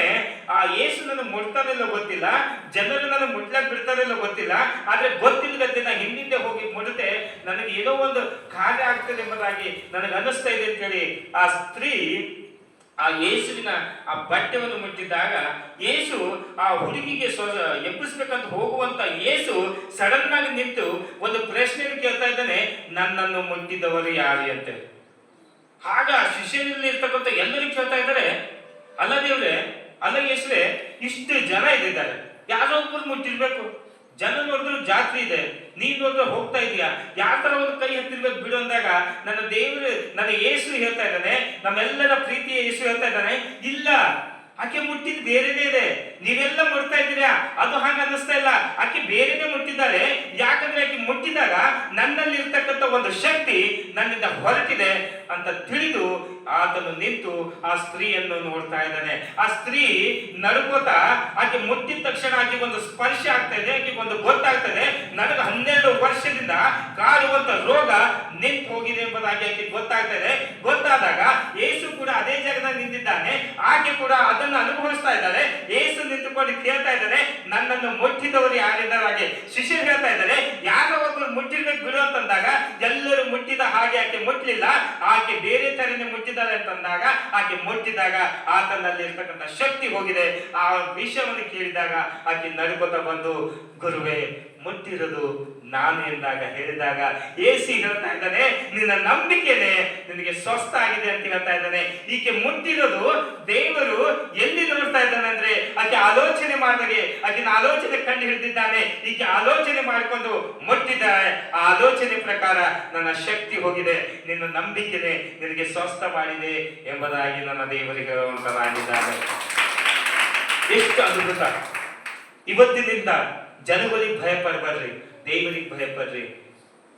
ಆ ಯೇಸು ನನ್ನ ಮುಟ್ತಾನೆಲ್ಲ ಗೊತ್ತಿಲ್ಲ, ಜನರು ನನ್ನ ಮುಟ್ಲಕ್ ಬಿಡ್ತಾರೆಲ್ಲ ಗೊತ್ತಿಲ್ಲ. ಆದ್ರೆ ಗೊತ್ತಿಲ್ಲದಂತೆ ನಾ ಹಿಂದಿಂದೆ ಹೋಗಿ ಮುಡುತ್ತೆ, ನನಗೆ ಏನೋ ಒಂದು ಕಾರ್ಯ ಆಗ್ತದೆ ಎಂಬುದಾಗಿ ನನಗೆ ಅನ್ನಿಸ್ತಾ ಇದೆ ಅಂತೇಳಿ ಆ ಸ್ತ್ರೀ ಆ ಯೇಸುವಿನ ಆ ಬಟ್ಟೆಯನ್ನು ಮುಟ್ಟಿದಾಗ ಯೇಸು ಆ ಹುಡುಗಿಗೆ ಎಬ್ಬಿಸ್ಬೇಕಂತ ಹೋಗುವಂತ ಯೇಸು ಸಡನ್ ಆಗಿ ನಿಂತು ಒಂದು ಪ್ರಶ್ನೆಯನ್ನು ಕೇಳ್ತಾ ಇದ್ದಾನೆ, ನನ್ನನ್ನು ಮುಟ್ಟಿದವರು ಯಾರು ಅಂತ. ಆಗ ಶಿಷ್ಯರಲ್ಲಿ ಇರ್ತಕ್ಕಂಥ ಎಲ್ಲರಿಗೂ ಕೇಳ್ತಾ ಇದ್ದಾರೆ, ಅಲ್ಲ ದೇವ್ರೆ, ಅಲ್ಲ ಯೇಸುವೆ, ಇಷ್ಟು ಜನ ಇದ್ದಾರೆ, ಯಾರೋ ಒಬ್ಬರು ಮುಟ್ಟಿರ್ಬೇಕು. ಜನ ನೋಡಿದ್ರು ಜಾತ್ರೆ ಇದೆ, ನೀನ್ ನೋಡಿದ್ರೆ ಹೋಗ್ತಾ ಇದೀಯಾ, ಯಾವ ತರ ಒಂದು ಕೈ ಹತ್ತಿರ್ಬೇಕು ಬಿಡು ಅಂದಾಗ ನನ್ನ ದೇವರು, ನನ್ನ ಯೇಸು ಹೇಳ್ತಾ ಇದ್ದಾನೆ, ನಮ್ಮೆಲ್ಲರ ಪ್ರೀತಿಯ ಯೇಸು ಹೇಳ್ತಾ ಇದ್ದಾನೆ, ಇಲ್ಲ ಆಕೆ ಮುಟ್ಟಿದ್ ಬೇರೆನೇ ಇದೆ, ನೀವೆಲ್ಲ ಮುಟ್ತಾ ಇದ್ದೀರಾ, ಅದು ಹಂಗ ಅನ್ನಿಸ್ತಾ ಇಲ್ಲ, ಆಕೆ ಬೇರೆನೆ ಮುಟ್ಟಿದ್ದಾರೆ. ಯಾಕಂದ್ರೆ ಆಕೆ ಮುಟ್ಟಿದಾಗ ನನ್ನಲ್ಲಿ ಇರ್ತಕ್ಕಂಥ ಒಂದು ಶಕ್ತಿ ನನ್ನಿಂದ ಹೊರಟಿದೆ ಅಂತ ತಿಳಿದು ಆತನು ನಿಂತು ಆ ಸ್ತ್ರೀಯನ್ನು ನೋಡ್ತಾ ಇದ್ದಾನೆ. ಆ ಸ್ತ್ರೀ ನಡುಕೋತಾ ಆಕೆ ಮುಟ್ಟಿದ ತಕ್ಷಣ ಆಕೆ ಒಂದು ಸ್ಪರ್ಶ ಆಗ್ತಾ ಇದೆ, ಆಕೆ ಒಂದು ಗೊತ್ತಾಗ್ತದೆ, ನನಗೆ 12 ವರ್ಷದಿಂದ ಕಾಡುವಂತ ರೋಗ ನಿಂತು ಹೋಗಿದೆ ಎಂಬುದಾಗಿ ಆಕೆ ಗೊತ್ತಾಗ್ತಾ ಇದೆ. ಗೊತ್ತಾದಾಗ ಯೇಸು ಕೂಡ ಅದೇ ಜಾಗದಲ್ಲಿ ನಿಂತಿದ್ದಾನೆ, ಆಕೆ ಕೂಡ ಅದನ್ನು ಅನುಭವಿಸ್ತಾ ಇದ್ದಾರೆ. ಯೇಸು ನಿಂತುಕೊಂಡು ಕೇಳ್ತಾ ಇದ್ದಾರೆ, ನನ್ನನ್ನು ಮುಟ್ಟಿದವರು ಯಾರಿದ್ದಾರೆ. ಶಿಷ್ಯರು ಹೇಳ್ತಾ ಇದ್ದಾರೆ, ಯಾರೋ ಒಬ್ಬರು ಮುಟ್ಟಿರ್ಬೇಕು ಬಿಡು ಅಂತಂದಾಗ ಎಲ್ಲರೂ ಮುಟ್ಟಿದ ಹಾಗೆ ಆಕೆ ಮುಟ್ಟಲಿಲ್ಲ, ಆಕೆ ಬೇರೆ ತರನೇ ಮುಟ್ಟಿದ್ದಾರೆ ಅಂತಂದಾಗ ಆಕೆ ಮುಟ್ಟಿದಾಗ ಆತನಲ್ಲಿ ಇರ್ತಕ್ಕಂಥ ಶಕ್ತಿ ಹೋಗಿದೆ. ಆ ವಿಷಯವನ್ನು ಕೇಳಿದಾಗ ಆಕೆ ನಡುಕೋತ ಬಂದು, ಗುರುವೇ ಮುಟ್ಟಿರೋದು ನಾನು ಎಂದಾಗ ಹೇಳಿದಾಗ ಯೇಸು ಹೇಳ್ತಾ ಇದ್ದಾನೆ, ನಿನ್ನ ನಂಬಿಕೆನೆ ನಿನಗೆ ಸ್ವಸ್ಥ ಆಗಿದೆ ಅಂತ ಹೇಳ್ತಾ ಇದ್ದಾನೆ. ಈಕೆ ಮುಟ್ಟಿರೋದು ದೇವರು ಎಲ್ಲಿ ನೋಡ್ತಾ ಇದ್ದಾನೆ ಅಂದ್ರೆ ಆಕೆ ಆಲೋಚನೆ ಮಾಡಿದಾಗೆ ಆಕೆನ ಆಲೋಚನೆ ಕಂಡು ಹಿಡಿದಿದ್ದಾನೆ. ಈಕೆ ಆಲೋಚನೆ ಮಾಡಿಕೊಂಡು ಮುಟ್ಟಿದ್ದಾರೆ. ಆ ಆಲೋಚನೆ ಪ್ರಕಾರ ನನ್ನ ಶಕ್ತಿ ಹೋಗಿದೆ, ನಿನ್ನ ನಂಬಿಕೆನೆ ನಿನಗೆ ಸ್ವಸ್ಥ ಮಾಡಿದೆ ಎಂಬುದಾಗಿ ನನ್ನ ದೇವರಿಗೆ ಹೇಳುವಂತರಾಗಿದ್ದಾರೆ. ಎಷ್ಟು ಅದ್ಭುತ! ಇವತ್ತಿನಿಂದ ಜನಗಳಿಗೆ ಭಯ ಪಡಬೇಡ್ರಿ, ದೇವರಿಗೆ ಭಯ ಪಡ್ರಿ.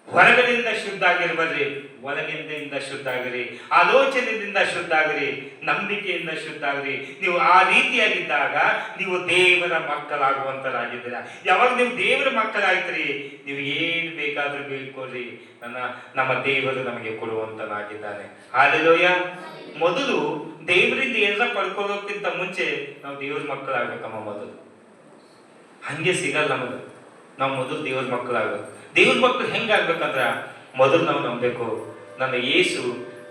ಹೊರಗಡೆಯಿಂದ ಶುದ್ಧ ಆಗಿರ್ಬರ್ರಿ, ಒಳಗಿಂದ ಶುದ್ಧ ಆಗಿರಿ, ಆಲೋಚನೆಯಿಂದ ಶುದ್ಧ ಆಗಿರಿ, ನಂಬಿಕೆಯಿಂದ ಶುದ್ಧ ಆಗಿರಿ. ನೀವು ಆ ರೀತಿಯಾಗಿದ್ದಾಗ ನೀವು ದೇವರ ಮಕ್ಕಳಾಗುವಂತರಾಗಿದ್ದೀರಾ. ಯಾವಾಗ ನೀವು ದೇವರ ಮಕ್ಕಳಾಗ್ತೀರಿ, ನೀವು ಏನು ಬೇಕಾದ್ರೂ ಬೇಡ್ಕೊಳ್ರಿ, ನಮ್ಮ ದೇವರು ನಮಗೆ ಕೊಡುವಂತನಾಗಿದ್ದಾನೆ. ಹಾಲೆಲೂಯ. ಮೊದಲು ದೇವರಿಂದ ಏನಾರ ಪಡ್ಕೊಳ್ಳೋಕ್ಕಿಂತ ಮುಂಚೆ ನಾವು ದೇವ್ರ ಮಕ್ಕಳಾಗ್ಬೇಕಮ್ಮ. ಮೊದಲು ಹಂಗೆ ಸಿಗಲ್ಲ ನಮಗೆ. ನಾವು ಮೊದಲು ದೇವ್ರ ಮಕ್ಕಳಾಗಬೇಕು. ದೇವ್ರ ಮಕ್ಕಳು ಹೆಂಗಾಗ್ಬೇಕಂದ್ರ ಮೊದಲು ನಾವು ನಂಬಬೇಕು, ನನ್ನ ಯೇಸು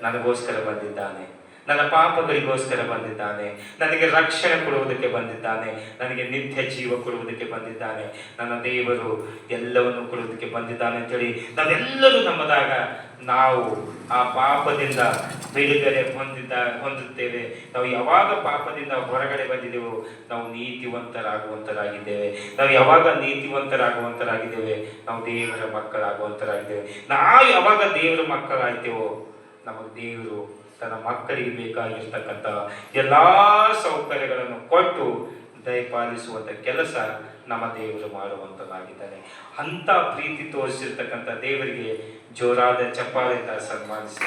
ನನಗೋಸ್ಕರ ಬಂದಿದ್ದಾನೆ, ನನ್ನ ಪಾಪಗಳಿಗೋಸ್ಕರ ಬಂದಿದ್ದಾನೆ, ನನಗೆ ರಕ್ಷಣೆ ಕೊಡುವುದಕ್ಕೆ ಬಂದಿದ್ದಾನೆ, ನನಗೆ ನಿತ್ಯ ಜೀವ ಕೊಡುವುದಕ್ಕೆ ಬಂದಿದ್ದಾನೆ, ನನ್ನ ದೇವರು ಎಲ್ಲವನ್ನು ಕೊಡುವುದಕ್ಕೆ ಬಂದಿದ್ದಾನೆ ಅಂತೇಳಿ ನಾವೆಲ್ಲರೂ ನಂಬದಾಗ ನಾವು ಆ ಪಾಪದಿಂದ ಬಿಡುಗಡೆ ಹೊಂದುತ್ತೇವೆ. ನಾವು ಯಾವಾಗ ಪಾಪದಿಂದ ಹೊರಗಡೆ ಬಂದಿದ್ದೇವೋ ನಾವು ನೀತಿವಂತರಾಗುವಂತರಾಗಿದ್ದೇವೆ. ನಾವು ಯಾವಾಗ ನೀತಿವಂತರಾಗುವಂತರಾಗಿದ್ದೇವೆ ನಾವು ದೇವರ ಮಕ್ಕಳಾಗುವಂತರಾಗಿದ್ದೇವೆ. ನಾವು ಯಾವಾಗ ದೇವರ ಮಕ್ಕಳಾಗ್ತೇವೋ ನಮಗೆ ದೇವರು ತನ್ನ ಮಕ್ಕಳಿಗೆ ಬೇಕಾಗಿರ್ತಕ್ಕಂಥ ಎಲ್ಲ ಸೌಕರ್ಯಗಳನ್ನು ಕೊಟ್ಟು ದಯಪಾಲಿಸುವಂಥ ಕೆಲಸ ನಮ್ಮ ದೇವರು ಮಾಡುವಂತನಾಗಿದ್ದಾನೆ. ಅಂಥ ಪ್ರೀತಿ ತೋರಿಸಿರ್ತಕ್ಕಂಥ ದೇವರಿಗೆ ಜೋರಾದ ಚಪ್ಪಾಳೆಯಿಂದ ಸನ್ಮಾನಿಸಿ.